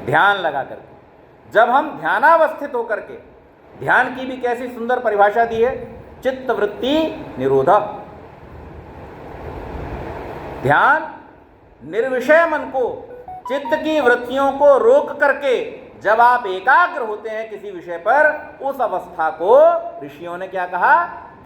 ध्यान लगा करके। जब हम ध्यानावस्थित होकर के ध्यान की भी कैसी सुंदर परिभाषा दी है, चित्त वृत्ति निरोध। ध्यान निर्विषय मन को, चित्त की वृत्तियों को रोक करके जब आप एकाग्र होते हैं किसी विषय पर, उस अवस्था को ऋषियों ने क्या कहा,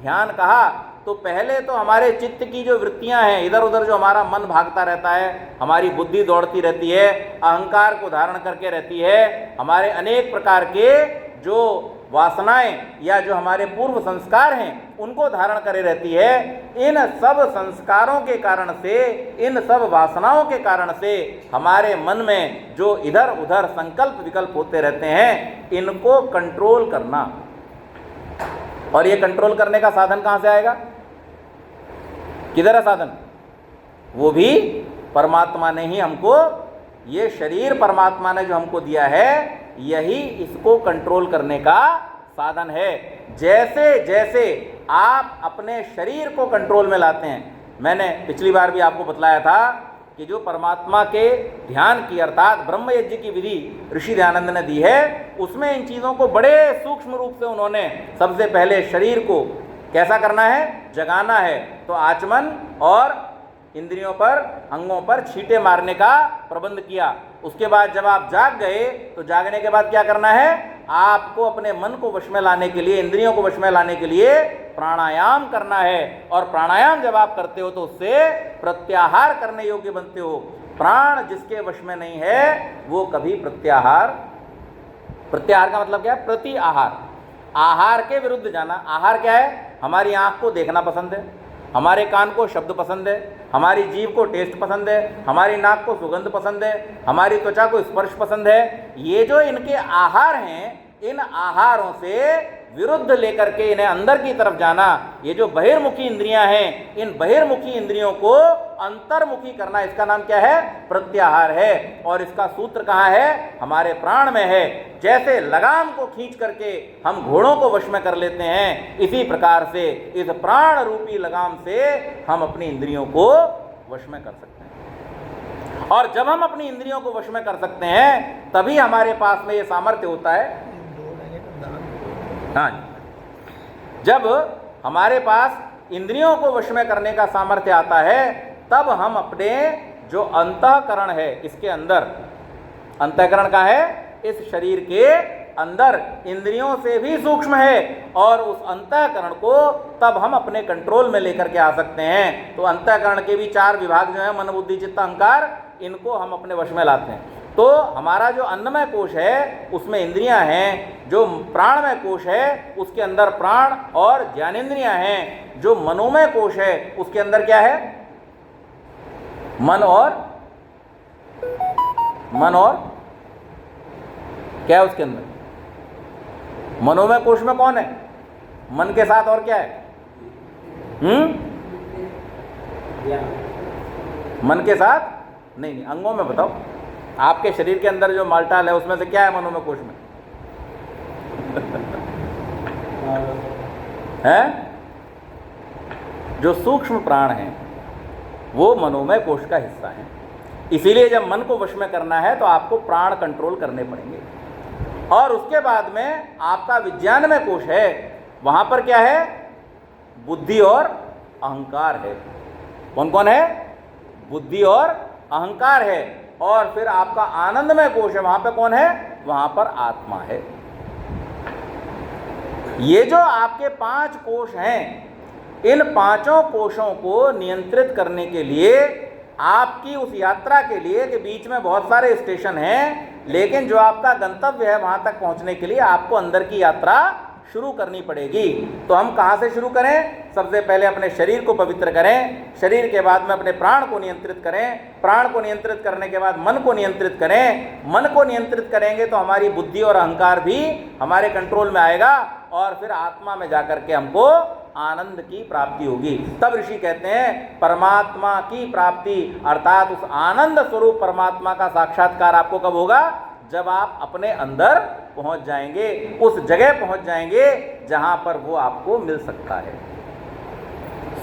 ध्यान कहा। तो पहले तो हमारे चित्त की जो वृत्तियां हैं, इधर उधर जो हमारा मन भागता रहता है, हमारी बुद्धि दौड़ती रहती है, अहंकार को धारण करके रहती है, हमारे अनेक प्रकार के जो वासनाएं या जो हमारे पूर्व संस्कार हैं उनको धारण करे रहती है, इन सब संस्कारों के कारण से, इन सब वासनाओं के कारण से हमारे मन में जो इधर उधर संकल्प विकल्प होते रहते हैं, इनको कंट्रोल करना। और ये कंट्रोल करने का साधन कहाँ से आएगा, किधर है साधन? वो भी परमात्मा ने ही हमको, ये शरीर परमात्मा ने जो हमको दिया है, यही इसको कंट्रोल करने का साधन है। जैसे जैसे आप अपने शरीर को कंट्रोल में लाते हैं, मैंने पिछली बार भी आपको बतलाया था कि जो परमात्मा के ध्यान की अर्थात ब्रह्म यज्ञ की विधि ऋषि दयानंद ने दी है, उसमें इन चीज़ों को बड़े सूक्ष्म रूप से उन्होंने सबसे पहले शरीर को कैसा करना है, जगाना है। तो आचमन और इंद्रियों पर, अंगों पर छींटे मारने का प्रबंध किया। उसके बाद जब आप जाग गए तो जागने के बाद क्या करना है, आपको अपने मन को वश में लाने के लिए, इंद्रियों को वश में लाने के लिए प्राणायाम करना है। और प्राणायाम जब आप करते हो तो उससे प्रत्याहार करने योग्य बनते हो। प्राण जिसके वश में नहीं है वो कभी प्रत्याहार, प्रत्याहार का मतलब क्या है, प्रति आहार, आहार के विरुद्ध जाना। आहार क्या है, हमारी आंख को देखना पसंद है, हमारे कान को शब्द पसंद है, हमारी जीभ को टेस्ट पसंद है, हमारी नाक को सुगंध पसंद है, हमारी त्वचा को स्पर्श पसंद है। ये जो इनके आहार हैं, इन आहारों से विरुद्ध लेकर के इन्हें अंदर की तरफ जाना, ये जो बहिर्मुखी इंद्रियां हैं, इन बहिर्मुखी इंद्रियों को अंतर्मुखी करना, इसका नाम क्या है, प्रत्याहार है। और इसका सूत्र कहाँ है, हमारे प्राण में है। जैसे लगाम को खींच करके हम घोड़ों को वश में कर लेते हैं, इसी प्रकार से इस प्राण रूपी लगाम से हम अपनी इंद्रियों को वश में कर सकते हैं। और जब हम अपनी इंद्रियों को वश में कर सकते हैं, तभी हमारे पास में ये सामर्थ्य होता है। हाँ, जब हमारे पास इंद्रियों को वश में करने का सामर्थ्य आता है, तब हम अपने जो अंतःकरण है, इसके अंदर, अंतःकरण का है, इस शरीर के अंदर इंद्रियों से भी सूक्ष्म है, और उस अंतःकरण को तब हम अपने कंट्रोल में लेकर के आ सकते हैं। तो अंतःकरण के भी 4 विभाग जो है, मन बुद्धि चित्त अहंकार, इनको हम अपने वश में लाते हैं। तो हमारा जो अन्नमय कोश है उसमें इंद्रियां हैं, जो प्राणमय कोश है उसके अंदर प्राण और ज्ञानेंद्रियां हैं, जो मनोमय कोश है उसके अंदर क्या है, मन और क्या है उसके अंदर, मनोमय कोश में कौन है, मन के साथ और क्या है, मन के साथ नहीं, अंगों में बताओ, आपके शरीर के अंदर जो मालटाल है उसमें से क्या है मनोमय कोश में है, जो सूक्ष्म प्राण हैं वो मनोमय कोश का हिस्सा है। इसीलिए जब मन को वश में करना है तो आपको प्राण कंट्रोल करने पड़ेंगे। और उसके बाद में आपका विज्ञानमय कोश है, वहां पर क्या है, बुद्धि और अहंकार है। कौन कौन है, बुद्धि और अहंकार है। और फिर आपका आनंदमय कोश है, वहां पे कौन है, वहां पर आत्मा है। ये जो आपके 5 कोश हैं, इन 5 कोशों को नियंत्रित करने के लिए आपकी उस यात्रा के लिए, कि बीच में बहुत सारे स्टेशन हैं, लेकिन जो आपका गंतव्य है वहां तक पहुंचने के लिए आपको अंदर की यात्रा शुरू करनी पड़ेगी। तो हम कहाँ से शुरू करें, सबसे पहले अपने शरीर को पवित्र करें, शरीर के बाद में अपने प्राण को नियंत्रित करें, प्राण को नियंत्रित करने के बाद मन को नियंत्रित करें, मन को नियंत्रित करेंगे तो हमारी बुद्धि और अहंकार भी हमारे कंट्रोल में आएगा, और फिर आत्मा में जाकर के हमको आनंद की प्राप्ति होगी। तब ऋषि कहते हैं परमात्मा की प्राप्ति, अर्थात उस आनंद स्वरूप परमात्मा का साक्षात्कार आपको कब होगा, जब आप अपने अंदर पहुंच जाएंगे, उस जगह पहुंच जाएंगे जहां पर वो आपको मिल सकता है।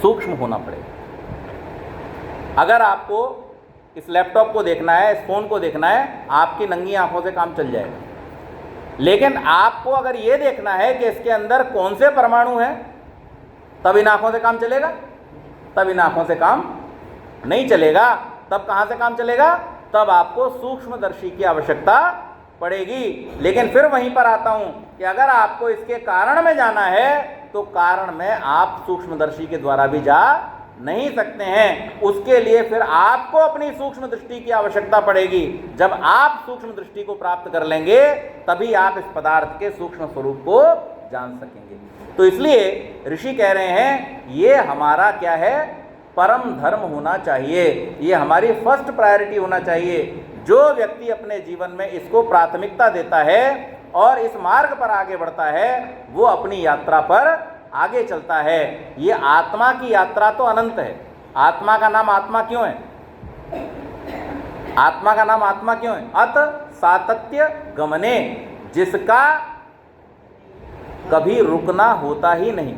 सूक्ष्म होना पड़ेगा। अगर आपको इस लैपटॉप को देखना है, इस फोन को देखना है, आपकी नंगी आंखों से काम चल जाएगा, लेकिन आपको अगर ये देखना है कि इसके अंदर कौन से परमाणु हैं, तब इन आंखों से काम चलेगा? तब इन आंखों से काम नहीं चलेगा। तब कहाँ से काम चलेगा? तब आपको सूक्ष्मदर्शी की आवश्यकता पड़ेगी। लेकिन फिर वहीं पर आता हूं कि अगर आपको इसके कारण में जाना है तो कारण में आप सूक्ष्मदर्शी के द्वारा भी जा नहीं सकते हैं। उसके लिए फिर आपको अपनी सूक्ष्म दृष्टि की आवश्यकता पड़ेगी। जब आप सूक्ष्म दृष्टि को प्राप्त कर लेंगे तभी आप इस पदार्थ के सूक्ष्म स्वरूप को जान सकेंगे। तो इसलिए ऋषि कह रहे हैं ये हमारा क्या है? परम धर्म होना चाहिए, ये हमारी फर्स्ट प्रायोरिटी होना चाहिए। जो व्यक्ति अपने जीवन में इसको प्राथमिकता देता है और इस मार्ग पर आगे बढ़ता है वो अपनी यात्रा पर आगे चलता है। ये आत्मा की यात्रा तो अनंत है। आत्मा का नाम आत्मा क्यों है? आत्मा का नाम आत्मा क्यों है? अत सातत्य गमने, जिसका कभी रुकना होता ही नहीं,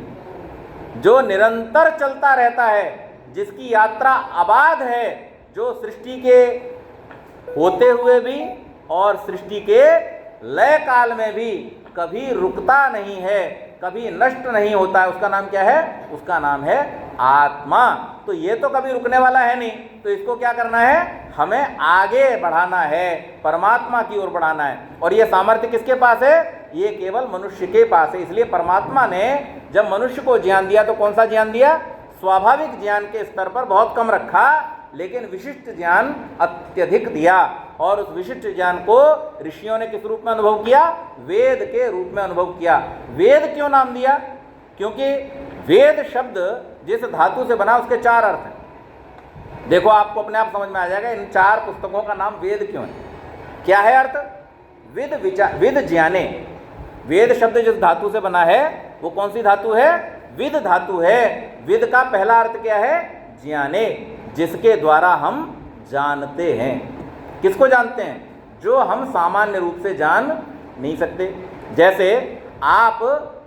जो निरंतर चलता रहता है, जिसकी यात्रा अबाध है, जो सृष्टि के होते हुए भी और सृष्टि के लय काल में भी कभी रुकता नहीं है, कभी नष्ट नहीं होता है। उसका नाम क्या है? उसका नाम है आत्मा। तो ये तो कभी रुकने वाला है नहीं, तो इसको क्या करना है? हमें आगे बढ़ाना है, परमात्मा की ओर बढ़ाना है। और ये सामर्थ्य किसके पास है? ये केवल मनुष्य के पास है। इसलिए परमात्मा ने जब मनुष्य को ज्ञान दिया तो कौन सा ज्ञान दिया? स्वाभाविक ज्ञान के स्तर पर बहुत कम रखा, लेकिन विशिष्ट ज्ञान अत्यधिक दिया। और उस विशिष्ट ज्ञान को ऋषियों ने किस रूप में अनुभव किया? वेद के रूप में अनुभव किया। वेद क्यों नाम दिया? क्योंकि वेद शब्द जिस धातु से बना उसके चार अर्थ हैं। देखो आपको अपने आप समझ में आ जाएगा इन चार पुस्तकों का नाम वेद क्यों है। क्या है अर्थ? विद ज्ञाने। वेद शब्द जिस धातु से बना है वो कौन सी धातु है? विद धातु है। विद का पहला अर्थ क्या है? ज्ञाने, जिसके द्वारा हम जानते हैं। किसको जानते हैं? जो हम सामान्य रूप से जान नहीं सकते। जैसे आप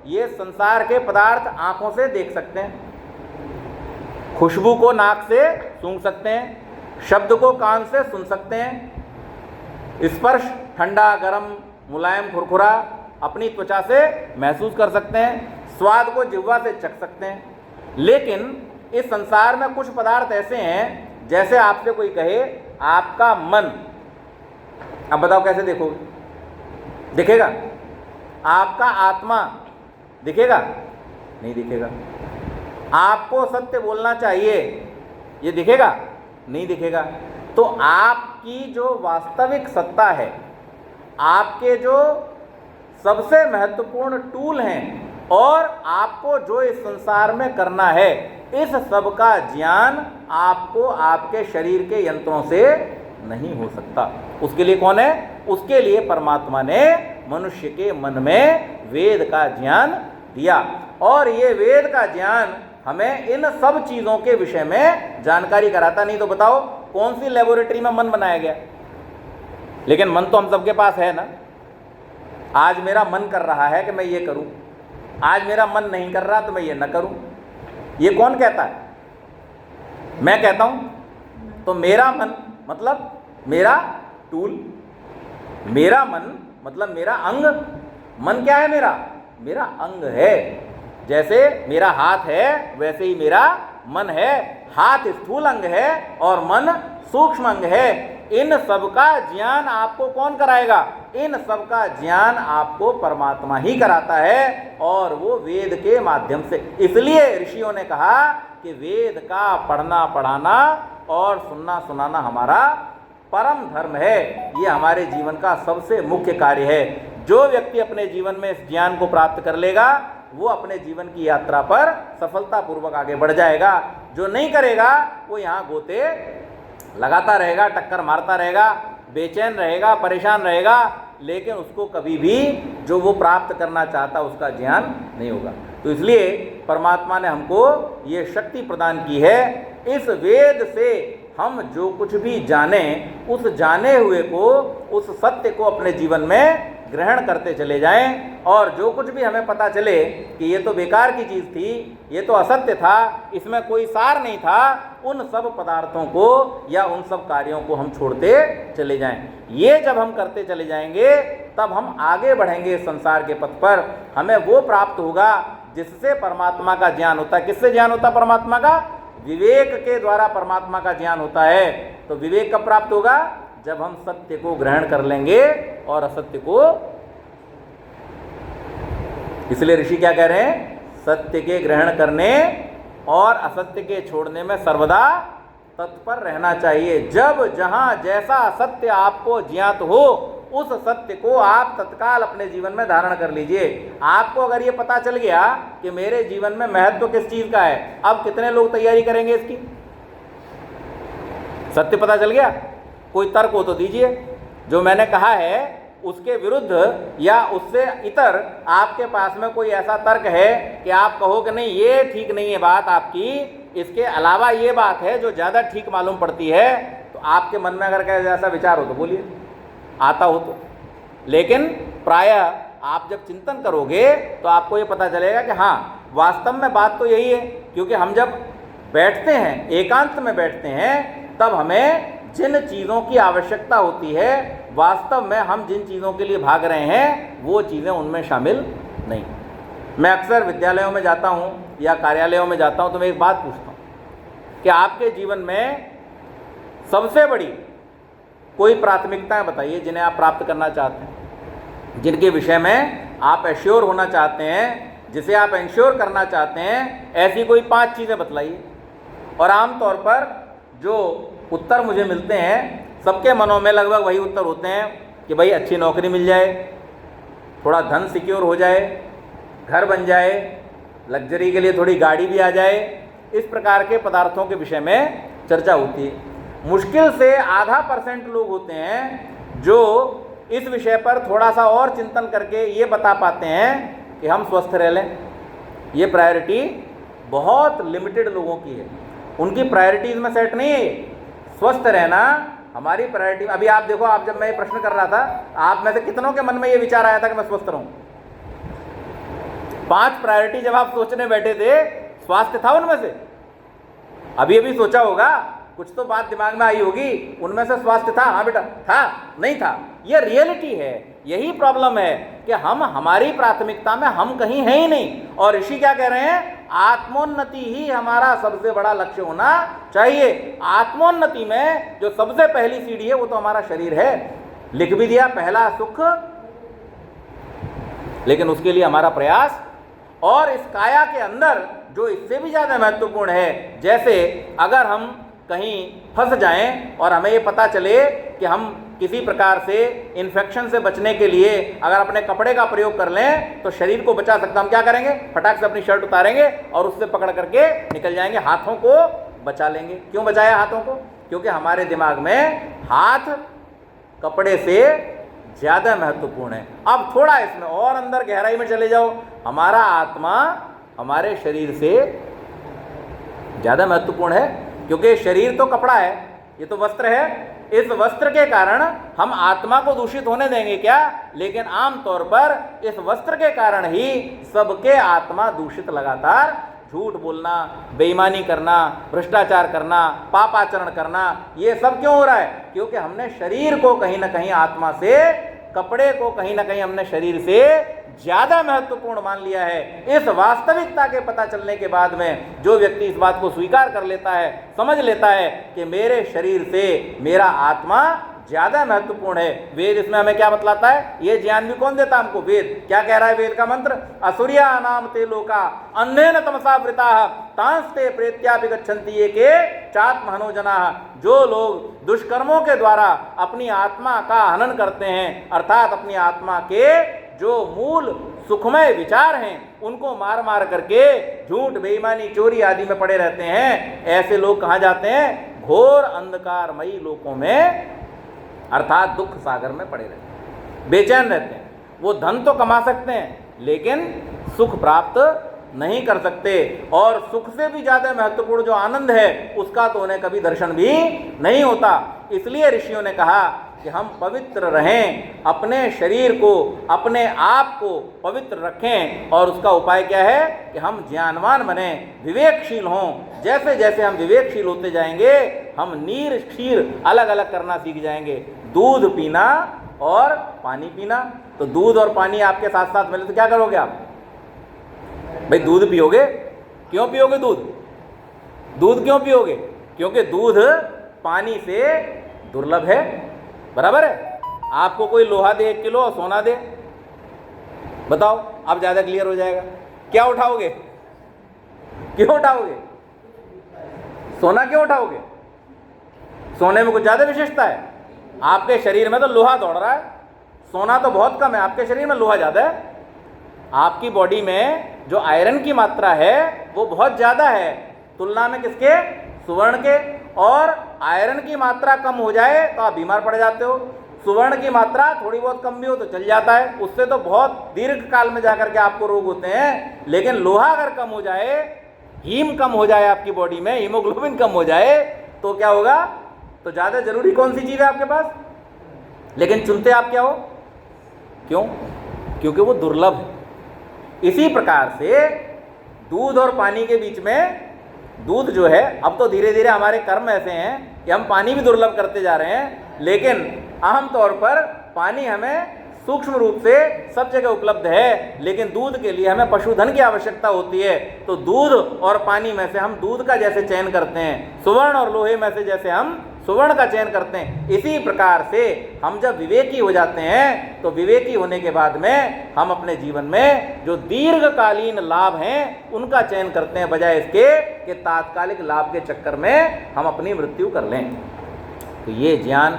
ये संसार के पदार्थ आंखों से देख सकते हैं, खुशबू को नाक से सूंघ सकते हैं, शब्द को कान से सुन सकते हैं, स्पर्श ठंडा गरम मुलायम खुरखुरा अपनी त्वचा से महसूस कर सकते हैं, स्वाद को जिह्वा से चख सकते हैं। लेकिन इस संसार में कुछ पदार्थ ऐसे हैं, जैसे आपसे कोई कहे आपका मन, अब बताओ कैसे देखोगे? दिखेगा? आपका आत्मा दिखेगा? नहीं दिखेगा। आपको सत्य बोलना चाहिए, ये दिखेगा? नहीं दिखेगा। तो आपकी जो वास्तविक सत्ता है, आपके जो सबसे महत्वपूर्ण टूल हैं और आपको जो इस संसार में करना है, इस सब का ज्ञान आपको आपके शरीर के यंत्रों से नहीं हो सकता। उसके लिए कौन है? उसके लिए परमात्मा ने मनुष्य के मन में वेद का ज्ञान दिया। और ये वेद का ज्ञान हमें इन सब चीज़ों के विषय में जानकारी कराता। नहीं तो बताओ कौन सी लेबोरेटरी में मन बनाया गया? लेकिन मन तो हम सबके पास है ना। आज मेरा मन कर रहा है कि मैं ये करूं, आज मेरा मन नहीं कर रहा तो मैं ये न करूं। ये कौन कहता है? मैं कहता हूं। तो मेरा मन मतलब मेरा टूल, मेरा मन मतलब मेरा अंग। मन क्या है? मेरा अंग है। जैसे मेरा हाथ है वैसे ही मेरा मन है। हाथ स्थूल अंग है और मन सूक्ष्म अंग है। इन सब का ज्ञान आपको कौन कराएगा? इन सब का ज्ञान आपको परमात्मा ही कराता है, और वो वेद के माध्यम से। इसलिए ऋषियों ने कहा कि वेद का पढ़ना पढ़ाना और सुनना सुनाना हमारा परम धर्म है। ये हमारे जीवन का सबसे मुख्य कार्य है। जो व्यक्ति अपने जीवन में इस ज्ञान को प्राप्त कर लेगा वो अपने जीवन की यात्रा पर सफलतापूर्वक आगे बढ़ जाएगा। जो नहीं करेगा वो यहाँ गोते लगाता रहेगा, टक्कर मारता रहेगा, बेचैन रहेगा, परेशान रहेगा, लेकिन उसको कभी भी जो वो प्राप्त करना चाहता उसका ज्ञान नहीं होगा। तो इसलिए परमात्मा ने हमको ये शक्ति प्रदान की है। इस वेद से हम जो कुछ भी जाने, उस जाने हुए को, उस सत्य को अपने जीवन में ग्रहण करते चले जाएं। और जो कुछ भी हमें पता चले कि ये तो बेकार की चीज़ थी, ये तो असत्य था, इसमें कोई सार नहीं था, उन सब पदार्थों को या उन सब कार्यों को हम छोड़ते चले जाएं। ये जब हम करते चले जाएंगे तब हम आगे बढ़ेंगे इस संसार के पथ पर। हमें वो प्राप्त होगा जिससे परमात्मा का ज्ञान होता है। किससे ज्ञान होता है परमात्मा का? विवेक के द्वारा परमात्मा का ज्ञान होता है। तो विवेक कब प्राप्त होगा? जब हम सत्य को ग्रहण कर लेंगे और असत्य को। इसलिए ऋषि क्या कह रहे हैं? सत्य के ग्रहण करने और असत्य के छोड़ने में सर्वदा तत्पर रहना चाहिए। जब जहां जैसा सत्य आपको ज्ञात हो उस सत्य को आप तत्काल अपने जीवन में धारण कर लीजिए। आपको अगर ये पता चल गया कि मेरे जीवन में महत्व किस चीज का है, अब कितने लोग तैयारी करेंगे इसकी? सत्य पता चल गया, कोई तर्क हो तो दीजिए। जो मैंने कहा है उसके विरुद्ध या उससे इतर आपके पास में कोई ऐसा तर्क है कि आप कहो कि नहीं ये ठीक नहीं है बात आपकी, इसके अलावा ये बात है जो ज़्यादा ठीक मालूम पड़ती है, तो आपके मन में अगर ऐसा विचार हो तो बोलिए, आता हो तो। लेकिन प्रायः आप जब चिंतन करोगे तो आपको ये पता चलेगा कि हाँ वास्तव में बात तो यही है। क्योंकि हम जब बैठते हैं, एकांत में बैठते हैं, तब हमें जिन चीज़ों की आवश्यकता होती है वास्तव में हम जिन चीज़ों के लिए भाग रहे हैं वो चीज़ें उनमें शामिल नहीं। मैं अक्सर विद्यालयों में जाता हूँ या कार्यालयों में जाता हूँ तो मैं एक बात पूछता हूँ कि आपके जीवन में सबसे बड़ी कोई प्राथमिकताएं बताइए जिन्हें आप प्राप्त करना चाहते हैं, जिनके विषय में आप एश्योर होना चाहते हैं, जिसे आप इंश्योर करना चाहते हैं। ऐसी कोई 5 चीज़ें बतलाइए। और आमतौर पर जो उत्तर मुझे मिलते हैं सबके मनों में लगभग वही उत्तर होते हैं कि भाई अच्छी नौकरी मिल जाए, थोड़ा धन सिक्योर हो जाए, घर बन जाए, लग्जरी के लिए थोड़ी गाड़ी भी आ जाए। इस प्रकार के पदार्थों के विषय में चर्चा होती है। मुश्किल से आधा % लोग होते हैं जो इस विषय पर थोड़ा सा और चिंतन करके ये बता पाते हैं कि हम स्वस्थ रह लें। ये प्रायोरिटी बहुत लिमिटेड लोगों की है, उनकी प्रायोरिटीज़ में सेट नहीं है। स्वस्थ रहना हमारी प्रायोरिटी। अभी आप देखो, आप जब मैं ये प्रश्न कर रहा था, आप में से कितनों के मन में ये विचार आया था कि मैं स्वस्थ रहूं? 5 प्रायोरिटी जब आप सोचने बैठे थे, स्वास्थ्य था उनमें से? अभी अभी सोचा होगा, कुछ तो बात दिमाग में आई होगी, उनमें से स्वास्थ्य था? हाँ बेटा था, नहीं था। ये रियलिटी है। यही प्रॉब्लम है कि हम हमारी प्राथमिकता में हम कहीं हैं ही नहीं। और ऋषि क्या कह रहे हैं? आत्मोन्नति ही हमारा सबसे बड़ा लक्ष्य होना चाहिए। आत्मोन्नति में जो सबसे पहली सीढ़ी है वो तो हमारा शरीर है। लिख भी दिया पहला सुख, लेकिन उसके लिए हमारा प्रयास। और इस काया के अंदर जो इससे भी ज़्यादा महत्वपूर्ण है, जैसे अगर हम कहीं फंस जाएं और हमें ये पता चले कि हम किसी प्रकार से इन्फेक्शन से बचने के लिए अगर अपने कपड़े का प्रयोग कर लें तो शरीर को बचा सकता, हम क्या करेंगे? फटाक से अपनी शर्ट उतारेंगे और उससे पकड़ करके निकल जाएंगे, हाथों को बचा लेंगे। क्यों बचाया हाथों को? क्योंकि हमारे दिमाग में हाथ कपड़े से ज़्यादा महत्वपूर्ण है। अब थोड़ा इसमें और अंदर गहराई में चले जाओ, हमारा आत्मा हमारे शरीर से ज़्यादा महत्वपूर्ण है। क्योंकि शरीर तो कपड़ा है, ये तो वस्त्र है। इस वस्त्र के कारण हम आत्मा को दूषित होने देंगे क्या? लेकिन आमतौर पर इस वस्त्र के कारण ही सबके आत्मा दूषित, लगातार झूठ बोलना, बेईमानी करना, भ्रष्टाचार करना, पापाचरण करना, ये सब क्यों हो रहा है? क्योंकि हमने शरीर को कहीं ना कहीं आत्मा से, कपड़े को कहीं ना कहीं हमने शरीर से ज़्यादा महत्वपूर्ण मान लिया है। इस वास्तविकता के पता चलने के बाद में जो व्यक्ति इस बात को स्वीकार कर लेता है, समझ लेता है कि मेरे शरीर से मेरा आत्मा ज़्यादा महत्वपूर्ण है। वेद इसमें हमें क्या बतलाता है? ये ज्ञान भी कौन देता हमको? वेद। क्या कह रहा है वेद का मंत्र? असुरिया नाम ते लोका अंधेन तमसा वृता तांस्ते प्रेत्यापि गच्छन्ति ये के चात्महनो जना। जो लोग दुष्कर्मों के द्वारा अपनी आत्मा का हनन करते हैं, अर्थात अपनी आत्मा के जो मूल सुखमय विचार हैं उनको मार मार करके झूठ, बेईमानी, चोरी आदि में पड़े रहते हैं, ऐसे लोग कहाँ जाते हैं? घोर अंधकारमयी लोकों में, अर्थात दुख सागर में पड़े रहते हैं, बेचैन रहते हैं। वो धन तो कमा सकते हैं लेकिन सुख प्राप्त नहीं कर सकते। और सुख से भी ज़्यादा महत्वपूर्ण जो आनंद है उसका तो उन्हें कभी दर्शन भी नहीं होता। इसलिए ऋषियों ने कहा कि हम पवित्र रहें, अपने शरीर को, अपने आप को पवित्र रखें। और उसका उपाय क्या है कि हम ज्ञानवान बने, विवेकशील हों। जैसे जैसे हम विवेकशील होते जाएंगे हम नीर क्षीर अलग अलग करना सीख जाएंगे। दूध पीना और पानी पीना। तो दूध और पानी आपके साथ साथ मिले तो क्या करोगे आप? भाई दूध पियोगे। क्यों पियोगे दूध? दूध क्यों पियोगे? क्योंकि दूध पानी से दुर्लभ है, बराबर है। आपको कोई लोहा दे 1 किलो और सोना दे, बताओ, अब ज्यादा क्लियर हो जाएगा। क्या उठाओगे? क्यों उठाओगे? सोना क्यों उठाओगे? सोने में कुछ ज्यादा विशेषता है? आपके शरीर में तो लोहा दौड़ रहा है, सोना तो बहुत कम है, आपके शरीर में लोहा ज्यादा है। आपकी बॉडी में जो आयरन की मात्रा है वो बहुत ज्यादा है तुलना में किसके? सुवर्ण के। और आयरन की मात्रा कम हो जाए तो आप बीमार पड़ जाते हो, सुवर्ण की मात्रा थोड़ी बहुत कम भी हो तो चल जाता है, उससे तो बहुत दीर्घ काल में जाकर के आपको रोग होते हैं। लेकिन लोहा अगर कम हो जाए, हीम कम हो जाए आपकी बॉडी में, हीमोग्लोबिन कम हो जाए तो क्या होगा? तो ज़्यादा जरूरी कौन सी चीज़ है आपके पास? लेकिन चुनते आप क्या हो? क्यों? क्योंकि वो दुर्लभ है। इसी प्रकार से दूध और पानी के बीच में, दूध जो है, अब तो धीरे धीरे हमारे कर्म ऐसे हैं कि हम पानी भी दुर्लभ करते जा रहे हैं, लेकिन आमतौर पर पानी हमें सूक्ष्म रूप से सब जगह उपलब्ध है, लेकिन दूध के लिए हमें पशुधन की आवश्यकता होती है। तो दूध और पानी में से हम दूध का जैसे चयन करते हैं, सुवर्ण और लोहे में से जैसे हम सुवर्ण का चयन करते हैं, इसी प्रकार से हम जब विवेकी हो जाते हैं तो विवेकी होने के बाद में हम अपने जीवन में जो दीर्घकालीन लाभ हैं उनका चयन करते हैं, बजाय इसके कि तात्कालिक लाभ के चक्कर में हम अपनी मृत्यु कर लें। तो ये ज्ञान,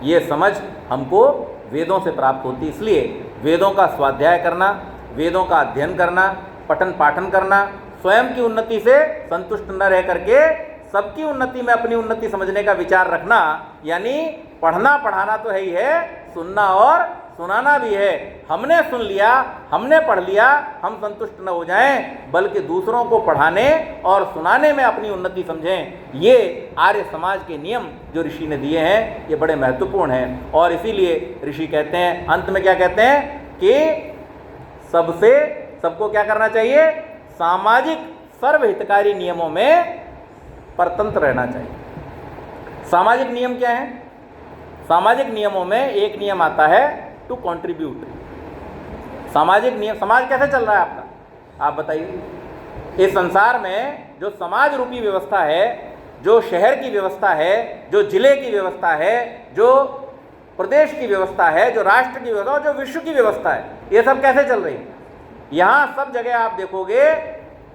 ये समझ हमको वेदों से प्राप्त होती। इसलिए वेदों का स्वाध्याय करना, वेदों का अध्ययन करना, पठन पाठन करना, स्वयं की उन्नति से संतुष्ट न रह करके सबकी उन्नति में अपनी उन्नति समझने का विचार रखना, यानी पढ़ना पढ़ाना तो है ही है, सुनना और सुनाना भी है। हमने सुन लिया, हमने पढ़ लिया, हम संतुष्ट न हो जाएं, बल्कि दूसरों को पढ़ाने और सुनाने में अपनी उन्नति समझें। ये आर्य समाज के नियम जो ऋषि ने दिए हैं ये बड़े महत्वपूर्ण हैं। और इसीलिए ऋषि कहते हैं, अंत में क्या कहते हैं कि सबको क्या करना चाहिए? सामाजिक सर्वहितकारी नियमों में परतंत्र रहना चाहिए। सामाजिक नियम क्या है? सामाजिक नियमों में एक नियम आता है टू कंट्रीब्यूट। सामाजिक नियम, समाज कैसे चल रहा है आपका? आप बताइए। इस संसार में जो समाज रूपी व्यवस्था है, जो शहर की व्यवस्था है, जो जिले की व्यवस्था है, जो प्रदेश की व्यवस्था है, जो राष्ट्र की व्यवस्था है, जो विश्व की व्यवस्था है, ये सब कैसे चल रही है? यहाँ सब जगह आप देखोगे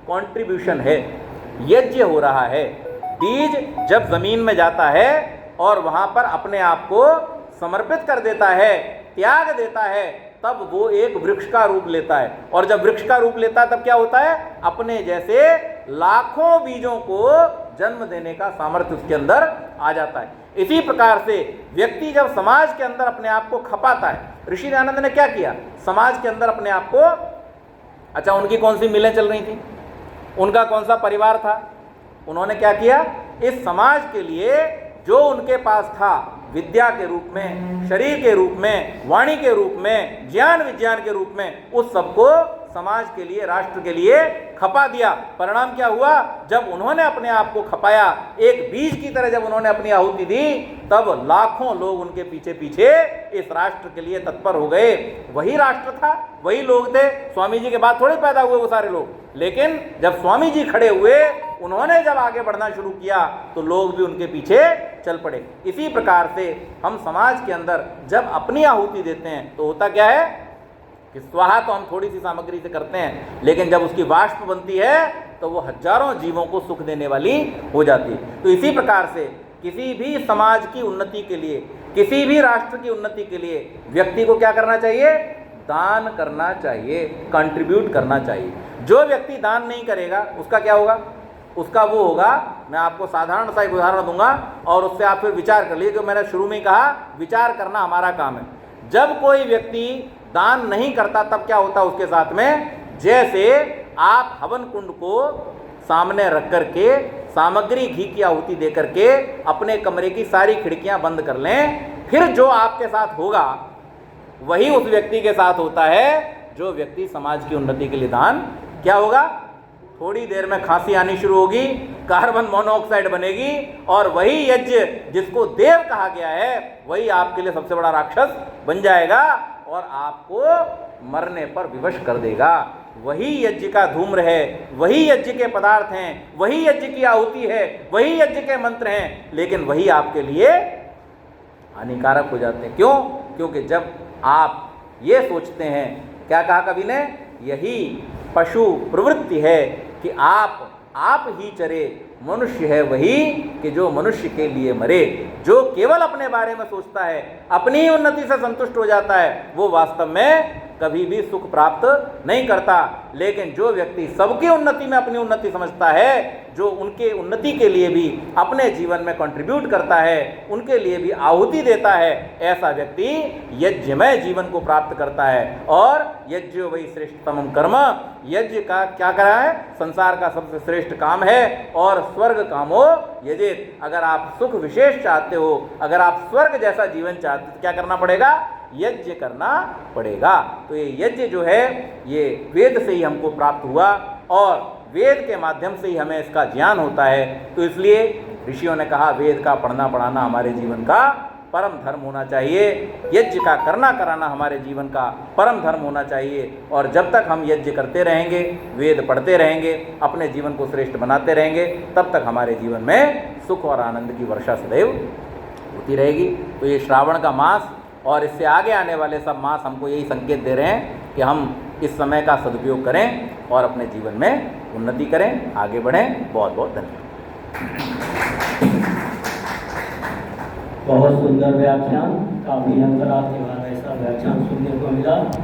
कंट्रीब्यूशन है, यज्ञ हो रहा है। बीज जब जमीन में जाता है और वहां पर अपने आप को समर्पित कर देता है, त्याग देता है, तब वो एक वृक्ष का रूप लेता है। और जब वृक्ष का रूप लेता है तब क्या होता है? अपने जैसे लाखों बीजों को जन्म देने का सामर्थ्य उसके अंदर आ जाता है। इसी प्रकार से व्यक्ति जब समाज के अंदर अपने आप को खपाता है, ऋषि दयानंद ने क्या किया? समाज के अंदर अपने आप को, अच्छा उनकी कौन सी मिलें चल रही थी, उनका कौन सा परिवार था, उन्होंने क्या किया? इस समाज के लिए जो उनके पास था, विद्या के रूप में, शरीर के रूप में, वाणी के रूप में, ज्ञान विज्ञान के रूप में, उस सबको समाज के लिए, राष्ट्र के लिए खपा दिया। परिणाम क्या हुआ? जब उन्होंने अपने आप को खपाया, एक बीज की तरह जब उन्होंने अपनी आहुति दी, तब लाखों लोग उनके पीछे पीछे इस राष्ट्र के लिए तत्पर हो गए। वही राष्ट्र था, वही लोग थे। स्वामी जी के बाद थोड़े पैदा हुए वो सारे लोग, लेकिन जब स्वामी जी खड़े हुए, उन्होंने जब आगे बढ़ना शुरू किया तो लोग भी उनके पीछे चल पड़े। इसी प्रकार से हम समाज के अंदर जब अपनी आहुति देते हैं तो होता क्या है कि स्वाहा तो हम थोड़ी सी सामग्री से करते हैं, लेकिन जब उसकी वाष्प बनती है तो वो हजारों जीवों को सुख देने वाली हो जाती है। तो इसी प्रकार से किसी भी समाज की उन्नति के लिए, किसी भी राष्ट्र की उन्नति के लिए व्यक्ति को क्या करना चाहिए? दान करना चाहिए, कंट्रीब्यूट करना चाहिए। जो व्यक्ति दान नहीं करेगा उसका क्या होगा? उसका वो होगा, मैं आपको साधारण सा एक उदाहरण दूंगा और उससे आप फिर विचार कर लीजिए। जो मैंने शुरू में कहा, विचार करना हमारा काम है। जब कोई व्यक्ति दान नहीं करता तब क्या होता है उसके साथ में? जैसे आप हवन कुंड को सामने रख करके सामग्री घी की आहुति दे करके अपने कमरे की सारी खिड़कियां बंद कर लें, फिर जो आपके साथ होगा वही उस व्यक्ति के साथ होता है जो व्यक्ति समाज की उन्नति के लिए दान, क्या होगा, थोड़ी देर में खांसी आनी शुरू होगी, कार्बन मोनोऑक्साइड बनेगी, और वही यज्ञ जिसको देव कहा गया है वही आपके लिए सबसे बड़ा राक्षस बन जाएगा और आपको मरने पर विवश कर देगा। वही यज्ञ का धूम्र है, वही यज्ञ के पदार्थ हैं, वही यज्ञ की आहुति है, वही यज्ञ के मंत्र हैं, लेकिन वही आपके लिए हानिकारक हो जाते हैं। क्यों? क्योंकि जब आप ये सोचते हैं, क्या कहा कवि ने, यही पशु प्रवृत्ति है कि आप ही चरे, मनुष्य है वही कि जो मनुष्य के लिए मरे। जो केवल अपने बारे में सोचता है, अपनी उन्नति से संतुष्ट हो जाता है, वो वास्तव में कभी भी सुख प्राप्त नहीं करता। लेकिन जो व्यक्ति सबकी उन्नति में अपनी उन्नति समझता है, जो उनके उन्नति के लिए भी अपने जीवन में कंट्रीब्यूट करता है, उनके लिए भी आहुति देता है, ऐसा व्यक्ति यज्ञमय जीवन को प्राप्त करता है। और यज्ञ वही श्रेष्ठतम कर्म, यज्ञ का क्या करा है, संसार का सबसे श्रेष्ठ काम है। और स्वर्ग कामो यजेत, अगर आप सुख विशेष चाहते हो, अगर आप स्वर्ग जैसा जीवन चाहते हो, क्या करना पड़ेगा, यज्ञ करना पड़ेगा। तो ये यज्ञ जो है ये वेद से ही हमको प्राप्त हुआ और वेद के माध्यम से ही हमें इसका ज्ञान होता है। तो इसलिए ऋषियों ने कहा वेद का पढ़ना पढ़ाना हमारे जीवन का परम धर्म होना चाहिए, यज्ञ का करना कराना हमारे जीवन का परम धर्म होना चाहिए। और जब तक हम यज्ञ करते रहेंगे, वेद पढ़ते रहेंगे, अपने जीवन को श्रेष्ठ बनाते रहेंगे, तब तक हमारे जीवन में सुख और आनंद की वर्षा सदैव होती रहेगी। तो ये श्रावण का मास और इससे आगे आने वाले सब मास हमको यही संकेत दे रहे हैं कि हम इस समय का सदुपयोग करें और अपने जीवन में उन्नति करें, आगे बढ़ें। बहुत बहुत धन्यवाद। बहुत सुंदर व्याख्यान, काफ़ी अंतराल के बाद ऐसा व्याख्यान सुनने को मिला।